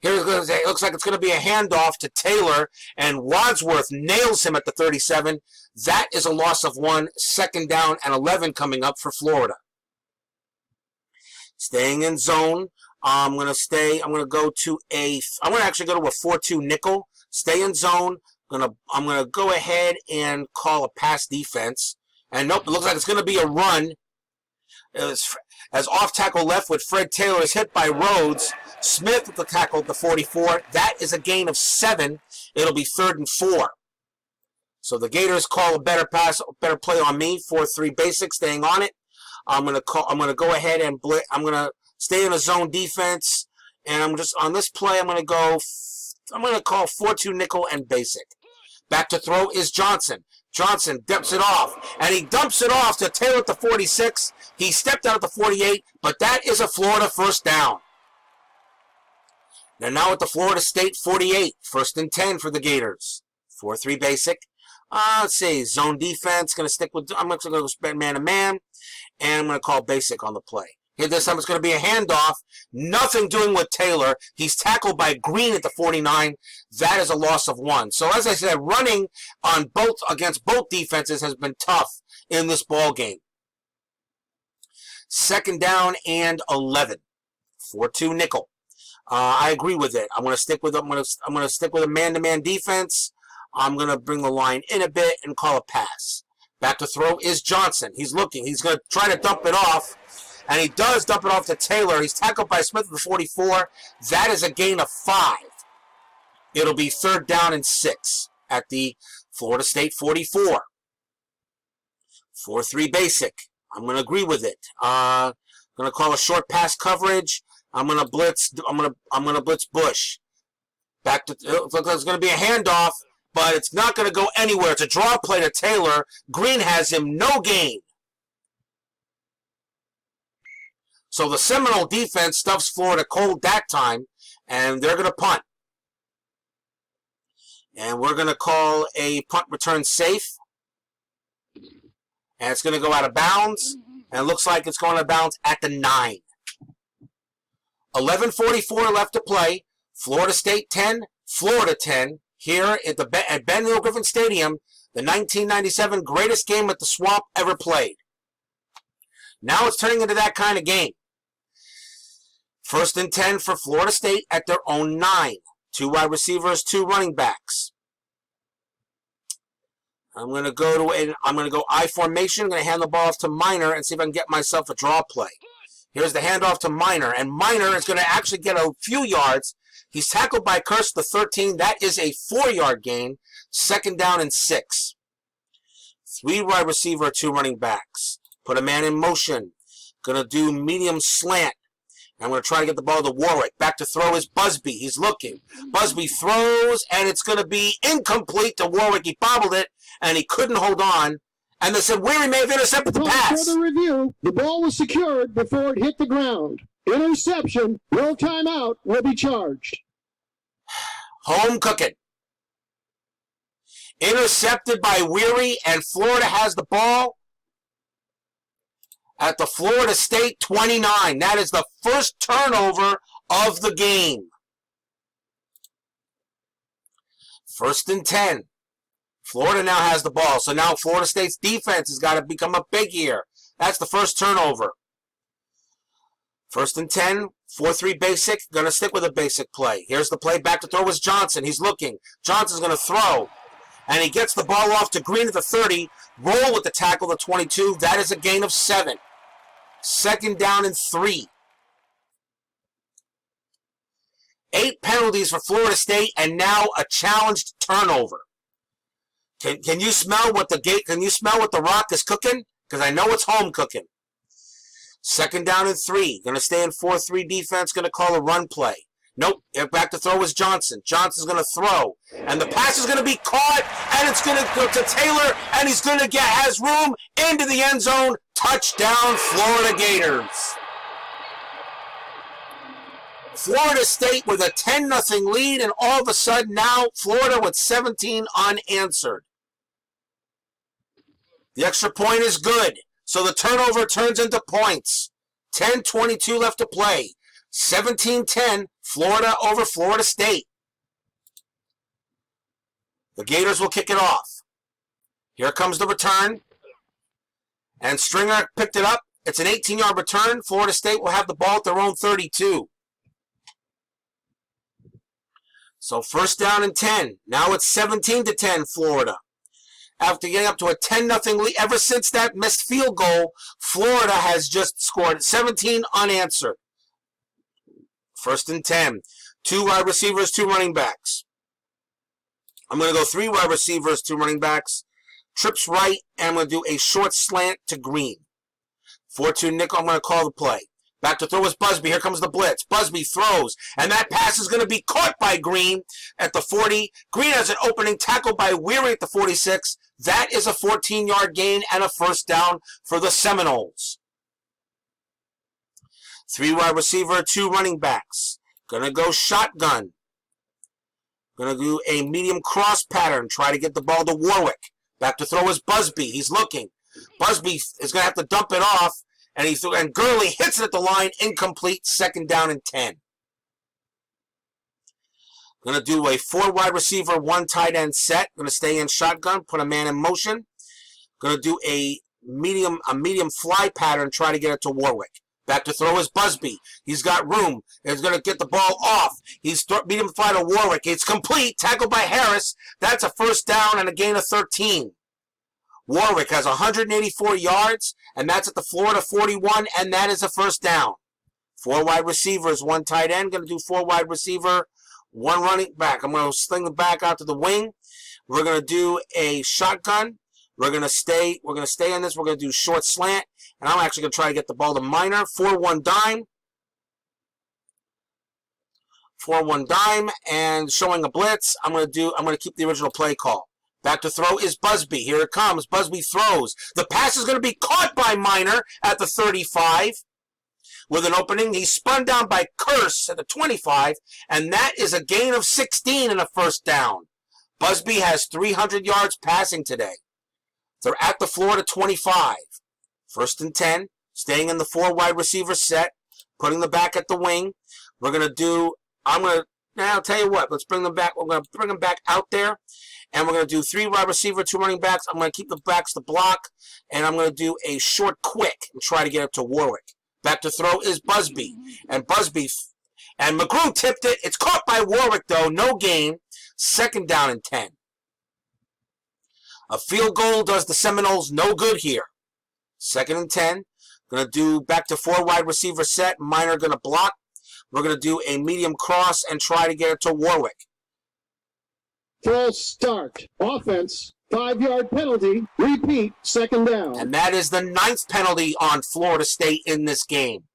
It looks like it's going to be a handoff to Taylor, and Wadsworth nails him at the 37. That is a loss of 1. 2nd down and 11 coming up for Florida. Staying in zone. I'm going to actually go to a 4-2 nickel. Stay in zone. I'm going to go ahead and call a pass defense. And nope, it looks like it's going to be a run. As off tackle left with Fred Taylor is hit by Rhodes. Smith with the tackle at the 44. That is a gain of 7. It'll be 3rd and 4. So the Gators call a better play on me. 4-3 basic, staying on it. I'm going to go ahead and I'm going to stay in a zone defense, and I'm just on this play. I'm going to call 4-2 nickel and basic. Back to throw is Johnson. Johnson dumps it off, and he dumps it off to Taylor at the 46. He stepped out at the 48, but that is a Florida 1st down. They're now at the Florida State 48. 1st and 10 for the Gators. 4-3 basic. Let's see, zone defense. I'm going to go spend man-to-man, and I'm going to call basic on the play. Here this time it's going to be a handoff. Nothing doing with Taylor. He's tackled by Green at the 49. That is a loss of 1. So as I said, running against both defenses has been tough in this ball game. 2nd down and 11. 4-2 nickel. I agree with it. I'm going to stick with a man-to-man defense. I'm going to bring the line in a bit and call a pass. Back to throw is Johnson. He's looking. He's going to try to dump it off. And he does dump it off to Taylor. He's tackled by Smith at the 44. That is a gain of 5. It'll be 3rd down and 6 at the Florida State 44. 4-3 basic. I'm going to agree with it. Going to call a short pass coverage. I'm going to blitz. I'm going to blitz Bush. Back to. It looks like it's going to be a handoff, but it's not going to go anywhere. It's a draw play to Taylor. Green has him, no gain. So the Seminole defense stuffs Florida cold that time, and they're going to punt. And we're going to call a punt return safe. And it's going to go out of bounds. And it looks like it's going out of bounds at the 9. 11:44 left to play. Florida State 10, Florida 10. Here at Ben Hill Griffin Stadium, the 1997 greatest game at the Swamp ever played. Now it's turning into that kind of game. 1st and 10 for Florida State at their own 9. 2 wide receivers, 2 running backs. I'm going to go I formation. I'm going to hand the ball off to Minor and see if I can get myself a draw play. Here's the handoff to Minor, and Minor is going to actually get a few yards. He's tackled by Curse the 13. That is a 4-yard gain. 2nd down and 6. 3 wide receiver, 2 running backs. Put a man in motion. Going to do medium slant. I'm going to try to get the ball to Warwick. Back to throw is Busby. He's looking. Busby throws, and it's going to be incomplete to Warwick. He bobbled it, and he couldn't hold on. And they said Weary may have intercepted the pass. Further review, the ball was secured before it hit the ground. Interception. No timeout will be charged. Home cooking. Intercepted by Weary, and Florida has the ball at the Florida State 29. That is the first turnover of the game. 1st and 10. Florida now has the ball. So now Florida State's defense has got to become up big here. That's the first turnover. 1st and 10. 4-3 basic. Going to stick with a basic play. Here's the play. Back to throw is Johnson. He's looking. Johnson's going to throw. And he gets the ball off to Green at the 30. Roll with the tackle, the 22. That is a gain of 7. 2nd down and 3. 8 penalties for Florida State, and now a challenged turnover. Can you smell what the Rock is cooking? Because I know it's home cooking. 2nd down and 3. Going to stay in 4-3 defense. Going to call a run play. Nope. Back to throw is Johnson. Johnson's going to throw. And the pass is going to be caught. And it's going to go to Taylor. And he's going to has room into the end zone. Touchdown, Florida Gators. Florida State with a 10-0 lead. And all of a sudden now Florida with 17 unanswered. The extra point is good. So the turnover turns into points. 10:22 left to play. 17-10, Florida over Florida State. The Gators will kick it off. Here comes the return. And Stringer picked it up. It's an 18-yard return. Florida State will have the ball at their own 32. So 1st down and 10. Now it's 17-10, Florida. After getting up to a 10-0 lead, ever since that missed field goal, Florida has just scored 17 unanswered. 1st and 10. 2 wide receivers, 2 running backs. I'm going to go 3 wide receivers, 2 running backs. Trips right, and I'm going to do a short slant to Green. 4-2 nickel, I'm going to call the play. Back to throw is Busby. Here comes the blitz. Busby throws, and that pass is going to be caught by Green at the 40. Green has an opening tackle by Weary at the 46. That is a 14-yard gain and a 1st down for the Seminoles. 3 wide receiver, 2 running backs. Gonna go shotgun. Gonna do a medium cross pattern. Try to get the ball to Warwick. Back to throw is Busby. He's looking. Busby is gonna have to dump it off. And Gurley hits it at the line. Incomplete. 2nd down and 10. Going to do a 4 wide receiver, 1 tight end set. Going to stay in shotgun. Put a man in motion. Going to do a medium fly pattern. Try to get it to Warwick. Back to throw is Busby. He's got room. He's going to get the ball off. He's medium fly to Warwick. It's complete. Tackled by Harris. That's a 1st down and a gain of 13. Warwick has 184 yards, and that's at the Florida 41, and that is a 1st down. 4 wide receivers, 1 tight end. Going to do 4 wide receiver, 1 running back. I'm going to sling the back out to the wing. We're going to do a shotgun. We're going to stay on this. We're going to do short slant, And I'm actually going to try to get the ball to Minor. 4-1 dime. 4-1 dime. And showing a blitz, I'm going to keep the original play call. Back to throw is Busby. Here it comes. Busby throws. The pass is going to be caught by Minor at the 35. With an opening, he's spun down by Curse at the 25. And that is a gain of 16 and a first down. Busby has 300 yards passing today. They're at the Florida 25. 1st and 10. Staying in the 4 wide receiver set. Putting the back at the wing. We're going to do, I'll tell you what, let's bring them back. We're going to bring them back out there. And we're going to do 3 wide receiver, 2 running backs. I'm going to keep the backs to block. And I'm going to do a short quick and try to get up to Warwick. Back to throw is Busby. And McGrew tipped it. It's caught by Warwick, though. No gain. 2nd down and 10. A field goal does the Seminoles no good here. 2nd and 10. Going to do back to 4 wide receiver set. Minor going to block. We're going to do a medium cross and try to get it to Warwick. False start. Offense. 5-yard penalty. Repeat. 2nd down. And that is the 9th penalty on Florida State in this game.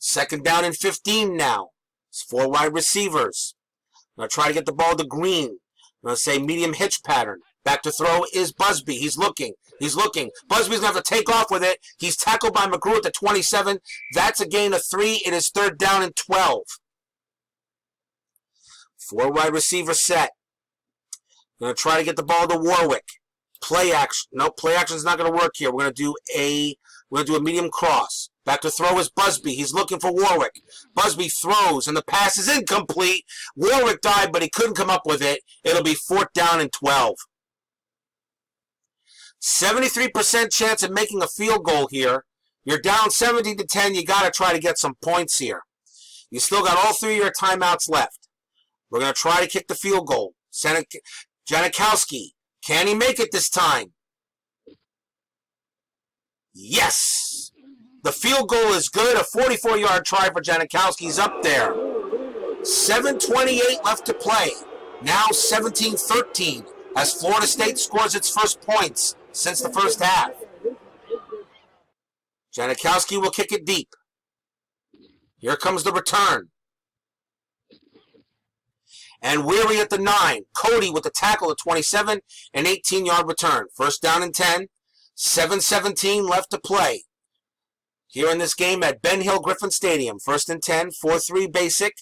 2nd down and 15 now. It's 4 wide receivers. I'm going to try to get the ball to Green. I'm going to say medium hitch pattern. Back to throw is Busby. He's looking. Busby's going to have to take off with it. He's tackled by McGrew at the 27. That's a gain of 3. It is 3rd down and 12. 4 wide receiver set. Going to try to get the ball to Warwick. Play action. No, play action is not going to work here. We're going to do a medium cross. Back to throw is Busby. He's looking for Warwick. Busby throws, and the pass is incomplete. Warwick died, but he couldn't come up with it. It'll be 4th down and 12. 73% chance of making a field goal here. You're down 17-10. You got to try to get some points here. You still got all 3 of your timeouts left. We're going to try to kick the field goal. Janikowski. Can he make it this time? Yes! The field goal is good. A 44-yard try for Janikowski. He's up there. 7:28 left to play. Now 17-13 as Florida State scores its first points since the first half. Janikowski will kick it deep. Here comes the return. And Weary at the 9. Cody with the tackle at 27. An 18-yard return. 1st down and 10. 7:17 left to play. Here in this game at Ben Hill Griffin Stadium. 1st and 10. 4-3 basic.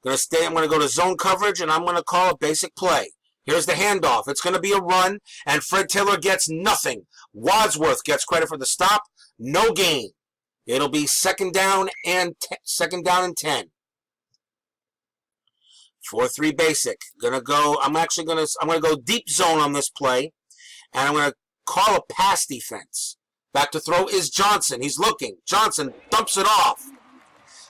I'm going to go to zone coverage, and I'm going to call a basic play. Here's the handoff. It's going to be a run, and Fred Taylor gets nothing. Wadsworth gets credit for the stop. No gain. It'll be 2nd down and 10. 4-3 basic. I'm going to go deep zone on this play, and I'm going to call a pass defense. Back to throw is Johnson. He's looking. Johnson dumps it off.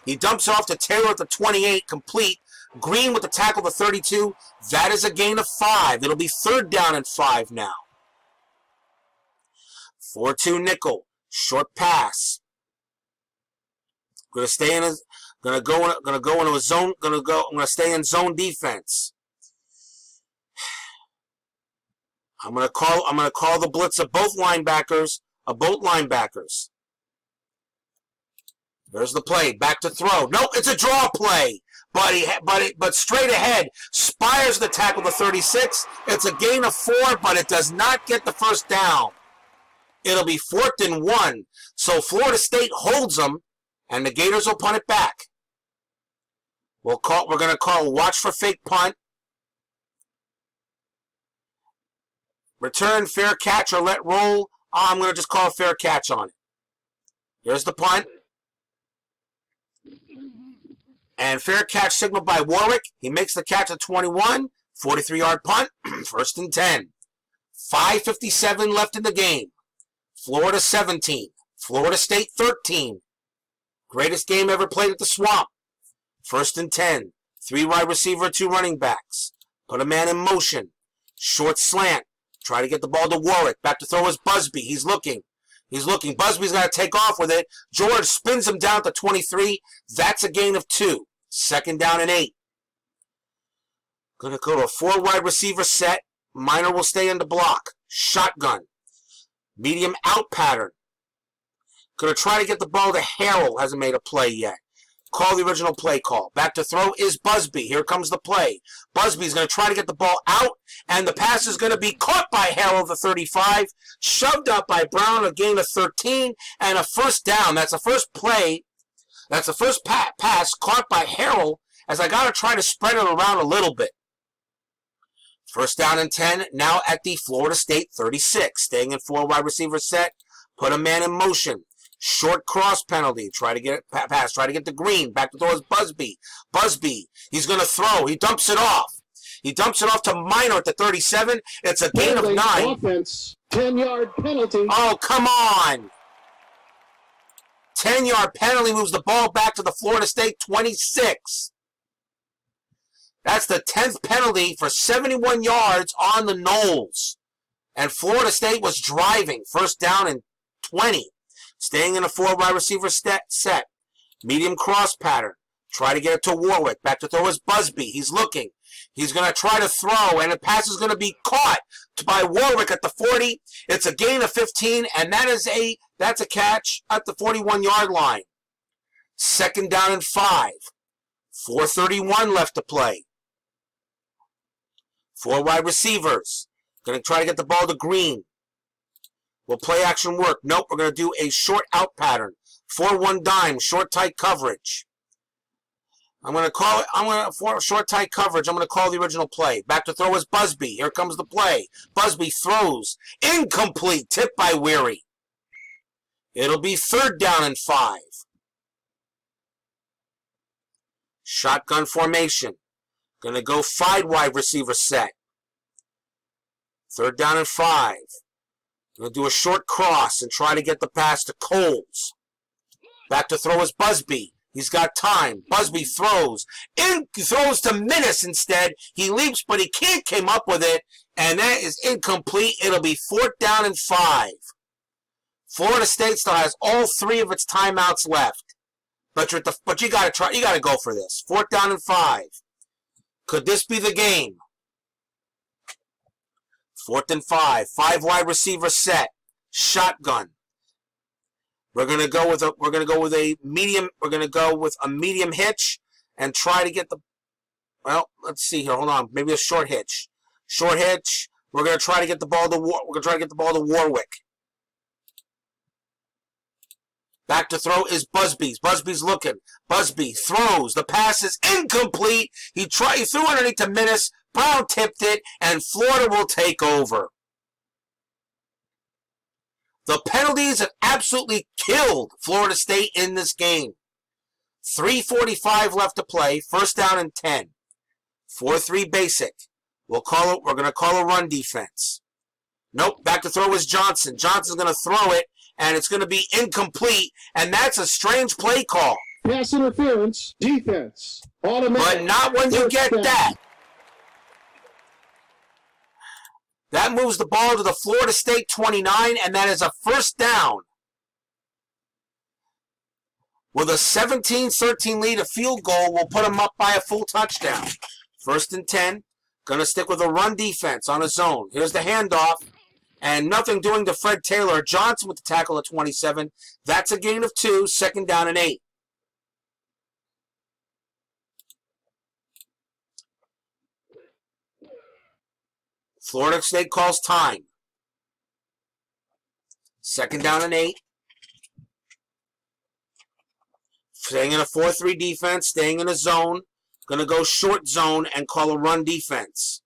He dumps it off to Taylor at the 28, complete. Green with the tackle at the 32. That is a gain of 5. It'll be 3rd down and 5 now. 4-2 nickel. Short pass. I'm going to stay in zone defense. I'm going to call the blitz of both linebackers. There's the play. Back to throw. Nope, it's a draw play. But straight ahead. Spires the tackle to 36. It's a gain of 4, but it does not get the first down. It'll be 4th and 1. So Florida State holds them, and the Gators will punt it back. We're going to call watch for fake punt. Return, fair catch, or let roll. I'm going to just call a fair catch on it. Here's the punt. And fair catch signaled by Warwick. He makes the catch at 21. 43-yard punt. 1st and 10. 5:57 left in the game. Florida 17. Florida State 13. Greatest game ever played at the Swamp. 1st and 10. 3 wide receiver, 2 running backs. Put a man in motion. Short slant. Try to get the ball to Warwick. Back to throw is Busby. He's looking. Busby's got to take off with it. George spins him down to 23. That's a gain of 2. 2nd down and 8. Going to go to a 4 wide receiver set. Minor will stay in the block. Shotgun. Medium out pattern. Going to try to get the ball to Harrell. Hasn't made a play yet. Call the original play call. Back to throw is Busby. Here comes the play. Busby's going to try to get the ball out, and the pass is going to be caught by Harrell, the 35, shoved up by Brown, a gain of 13, and a first down. That's the first play. That's the first pass caught by Harrell, as I got to try to spread it around a little bit. First down and 10, now at the Florida State 36. Staying in 4 wide receiver set, put a man in motion. Short cross penalty. Try to get it pass. Try to get the green. Back to throw is Busby. Busby. He's going to throw. He dumps it off. He dumps it off to Minor at the 37. It's a gain of 9. Offense. 10-yard penalty. Oh, come on. 10-yard penalty moves the ball back to the Florida State 26. That's the 10th penalty for 71 yards on the Noles. And Florida State was driving. First down and 20. Staying in a 4 wide receiver set. Medium cross pattern. Try to get it to Warwick. Back to throw is Busby. He's looking. He's going to try to throw, and the pass is going to be caught by Warwick at the 40. It's a gain of 15, and that's a catch at the 41-yard line. Second down and 5. 4:31 left to play. 4 wide receivers. Going to try to get the ball to Green. Will play action work? Nope, we're going to do a short out pattern. 4-1 dime, short tight coverage. For short tight coverage, I'm going to call the original play. Back to throw is Busby. Here comes the play. Busby throws. Incomplete. Tipped by Weary. It'll be 3rd down and 5. Shotgun formation. Going to go 5 wide receiver set. 3rd down and 5. Going to do a short cross and try to get the pass to Coles. Back to throw is Busby. He's got time. Busby throws. Throws to Minnis instead. He leaps, but he can't come up with it. And that is incomplete. It'll be 4th down and 5. Florida State still has all 3 of its timeouts left. But you got to try. You got to go for this. 4th down and 5. Could this be the game? 4th and 5. 5 wide receiver set. Shotgun. We're gonna go with a medium hitch and try to get the. Well, let's see here. Hold on. Maybe a short hitch. Short hitch. We're gonna try to get the ball to Warwick. Back to throw is Busby's. Busby's looking. Busby throws. The pass is incomplete. He threw underneath to Minnis. Brown tipped it, and Florida will take over. The penalties have absolutely killed Florida State in this game. 3:45 left to play. First down and 10. 4-3 basic. We're going to call a run defense. Nope. Back to throw is Johnson. Johnson's going to throw it, and it's going to be incomplete, and that's a strange play call. Pass interference, defense, automatic. But not when you get that. That moves the ball to the Florida State 29, and that is a first down. With a 17-13 lead, a field goal will put them up by a full touchdown. 1st and 10. Going to stick with a run defense on a zone. Here's the handoff. And nothing doing to Fred Taylor. Johnson with the tackle at 27. That's a gain of 2. 2nd down and 8. Florida State calls time. 2nd down and 8. Staying in a 4-3 defense, staying in a zone. Going to go short zone and call a run defense.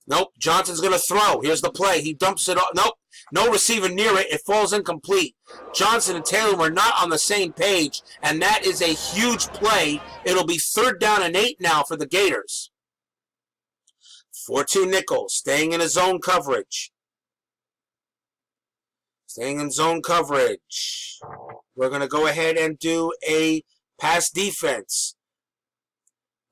Nope, Johnson's going to throw. Here's the play. He dumps it off. Nope, no receiver near it. It falls incomplete. Johnson and Taylor were not on the same page, and that is a huge play. It'll be 3rd down and 8 now for the Gators. 4-2 nickel, staying in a zone coverage. Staying in zone coverage. We're going to go ahead and do a pass defense.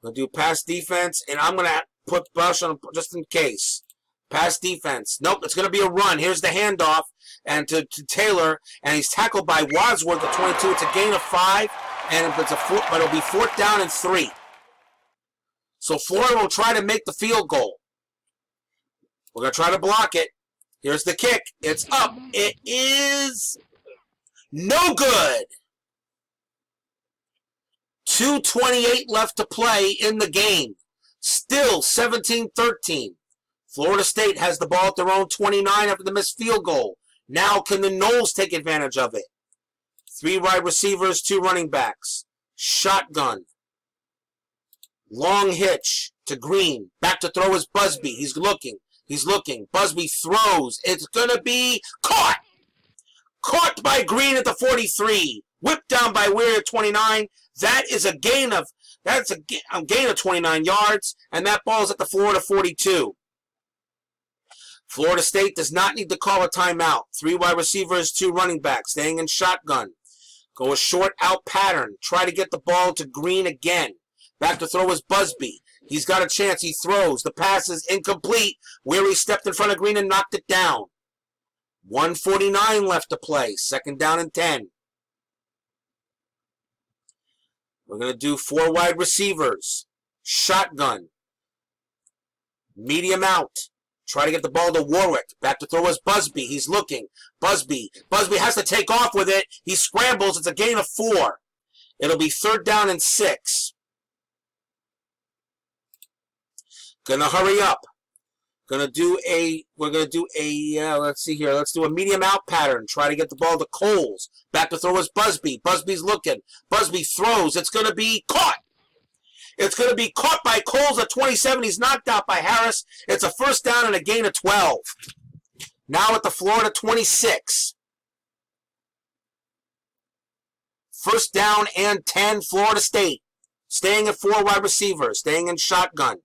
We'll do pass defense, and I'm going to put Bush on just in case. Pass defense. Nope, it's going to be a run. Here's the handoff and to Taylor, and he's tackled by Wadsworth at 22. It's a gain of 5, but it'll be 4th down and 3. So Florida will try to make the field goal. We're going to try to block it. Here's the kick. It's up. It is No good. 2:28 left to play in the game. Still 17-13. Florida State has the ball at their own 29 after the missed field goal. Now can the Noles take advantage of it? 3 wide receivers, 2 running backs. Shotgun. Long hitch to Green. Back to throw is Busby. He's looking. Busby throws. It's going to be caught. Caught by Green at the 43. Whipped down by Weir at 29. That is a gain of 29 yards, and that ball is at the Florida 42. Florida State does not need to call a timeout. 3 wide receivers, 2 running backs, staying in shotgun. Go a short out pattern. Try to get the ball to Green again. Back to throw is Busby. He's got a chance. He throws. The pass is incomplete. Weary stepped in front of Green and knocked it down. 1:49 left to play. 2nd down and 10. We're going to do 4 wide receivers. Shotgun. Medium out. Try to get the ball to Warwick. Back to throw is Busby. He's looking. Busby has to take off with it. He scrambles. It's a gain of 4. It'll be 3rd down and 6. Gonna hurry up. We're gonna do a let's see here. Let's do a medium out pattern. Try to get the ball to Coles. Back to throw is Busby. Busby's looking. Busby throws. It's gonna be caught. It's going to be caught by Coles at 27. He's knocked out by Harris. It's a 1st down and a gain of 12. Now at the Florida 26. 1st down and 10, Florida State. Staying at 4 wide receivers. Staying in shotgun.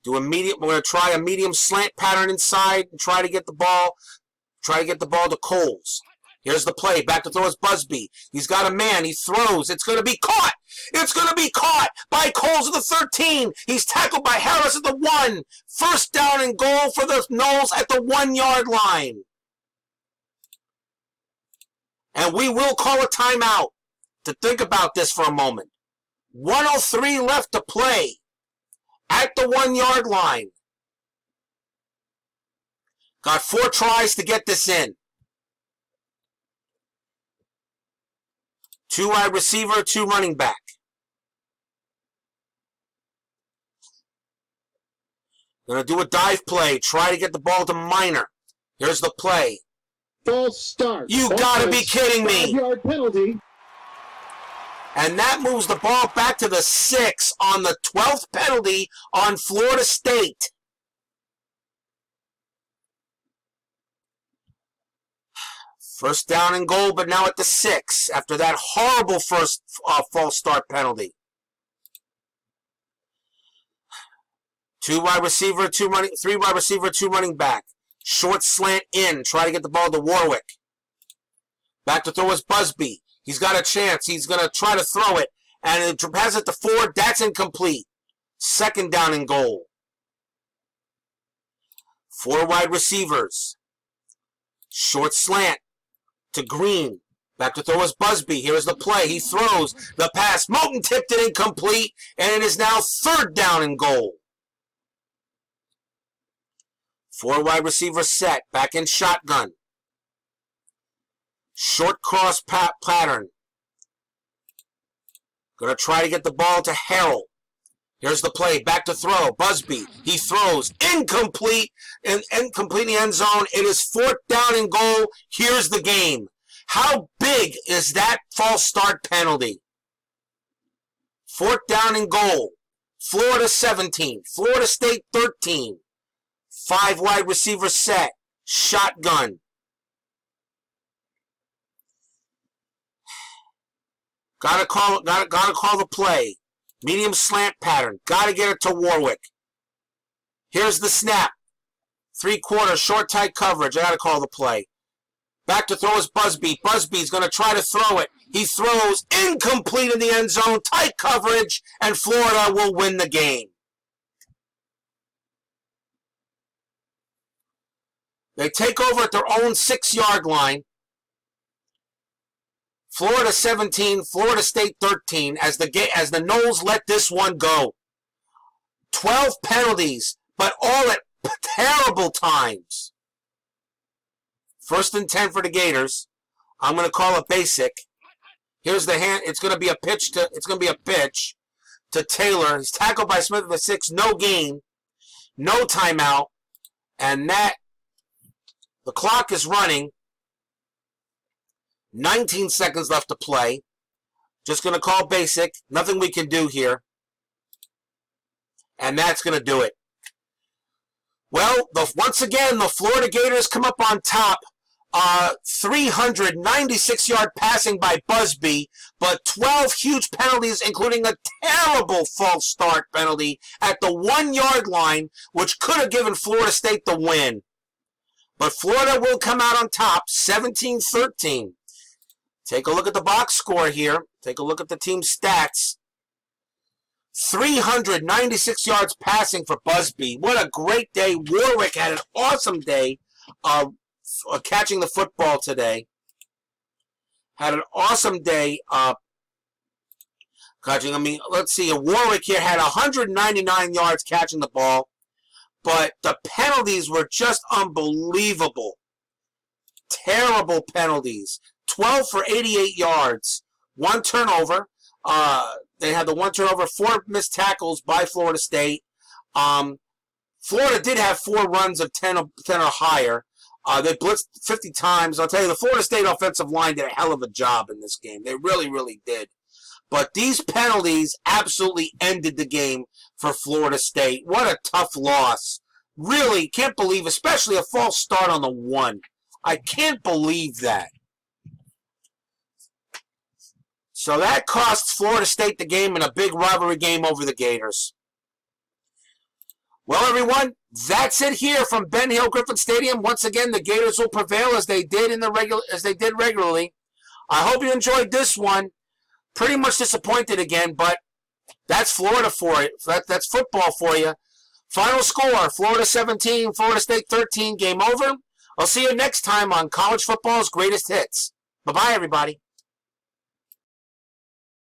We're going to try a medium slant pattern inside and try to get the ball to Coles. Here's the play. Back to throw is Busby. He's got a man. He throws. It's going to be caught. It's going to be caught by Coles at the 13. He's tackled by Harris at the 1. 1st down and goal for the Noles at the 1-yard line. And we will call a timeout to think about this for a moment. 1:03 left to play at the 1-yard line. Got 4 tries to get this in. 2 wide receiver, 2 running back. Gonna do a dive play. Try to get the ball to Minor. Here's the play. False start. You gotta be kidding me. 5-yard penalty. And that moves the ball back to the 6 on the 12th penalty on Florida State. First down and goal, but now at the 6 after that horrible first false start penalty. 3 wide receiver, 2 running back. Short slant in. Try to get the ball to Warwick. Back to throw is Busby. He's got a chance. He's going to try to throw it. And it has it to 4. That's incomplete. 2nd down and goal. 4 wide receivers. Short slant to Green. Back to throw is Busby. Here's the play. He throws the pass. Moten tipped it incomplete. And it is now 3rd down and goal. 4 wide receiver set. Back in shotgun. Short cross pattern. Going to try to get the ball to Harrell. Here's the play. Back to throw. Busby. He throws. Incomplete. Incomplete in the end zone. It is 4th down and goal. Here's the game. How big is that false start penalty? 4th down and goal. Florida 17. Florida State 13. 5 wide receiver set. Shotgun. Gotta call the play. Medium slant pattern. Gotta get it to Warwick. Here's the snap. 3/4 short tight coverage. I gotta call the play. Back to throw is Busby. Busby's gonna try to throw it. He throws incomplete in the end zone. Tight coverage, and Florida will win the game. They take over at their own 6-yard line. Florida 17, Florida State 13, as the Noles let this one go. 12 penalties, but all at terrible times. First and 10 for the Gators. I'm going to call it basic. Here's the hand. It's going to be a pitch to Taylor. He's tackled by Smith at the 6. No gain. No timeout. And the clock is running. 19 seconds left to play. Just going to call basic. Nothing we can do here. And that's going to do it. Well, once again, the Florida Gators come up on top. 396-yard passing by Busby, but 12 huge penalties, including a terrible false start penalty at the 1-yard line, which could have given Florida State the win. But Florida will come out on top, 17-13. Take a look at the box score here. Take a look at the team stats. 396 yards passing for Busby. What a great day. Warwick had an awesome day catching the football today. Had an awesome day catching. I mean, let's see. Warwick here had 199 yards catching the ball. But the penalties were just unbelievable. Terrible penalties. 12 for 88 yards. 1 turnover. They had the 1 turnover, 4 missed tackles by Florida State. Florida did have 4 runs of 10 or higher. They blitzed 50 times. I'll tell you, the Florida State offensive line did a hell of a job in this game. They really, really did. But these penalties absolutely ended the game for Florida State. What a tough loss. Really, can't believe, especially a false start on the 1. I can't believe that. So that cost Florida State the game in a big rivalry game over the Gators. Well, everyone, that's it here from Ben Hill Griffin Stadium. Once again, the Gators will prevail as they did regularly. I hope you enjoyed this one. Pretty much disappointed again, but that's Florida for it. That's football for you. Final score: Florida 17, Florida State 13. Game over. I'll see you next time on College Football's Greatest Hits. Bye-bye, everybody.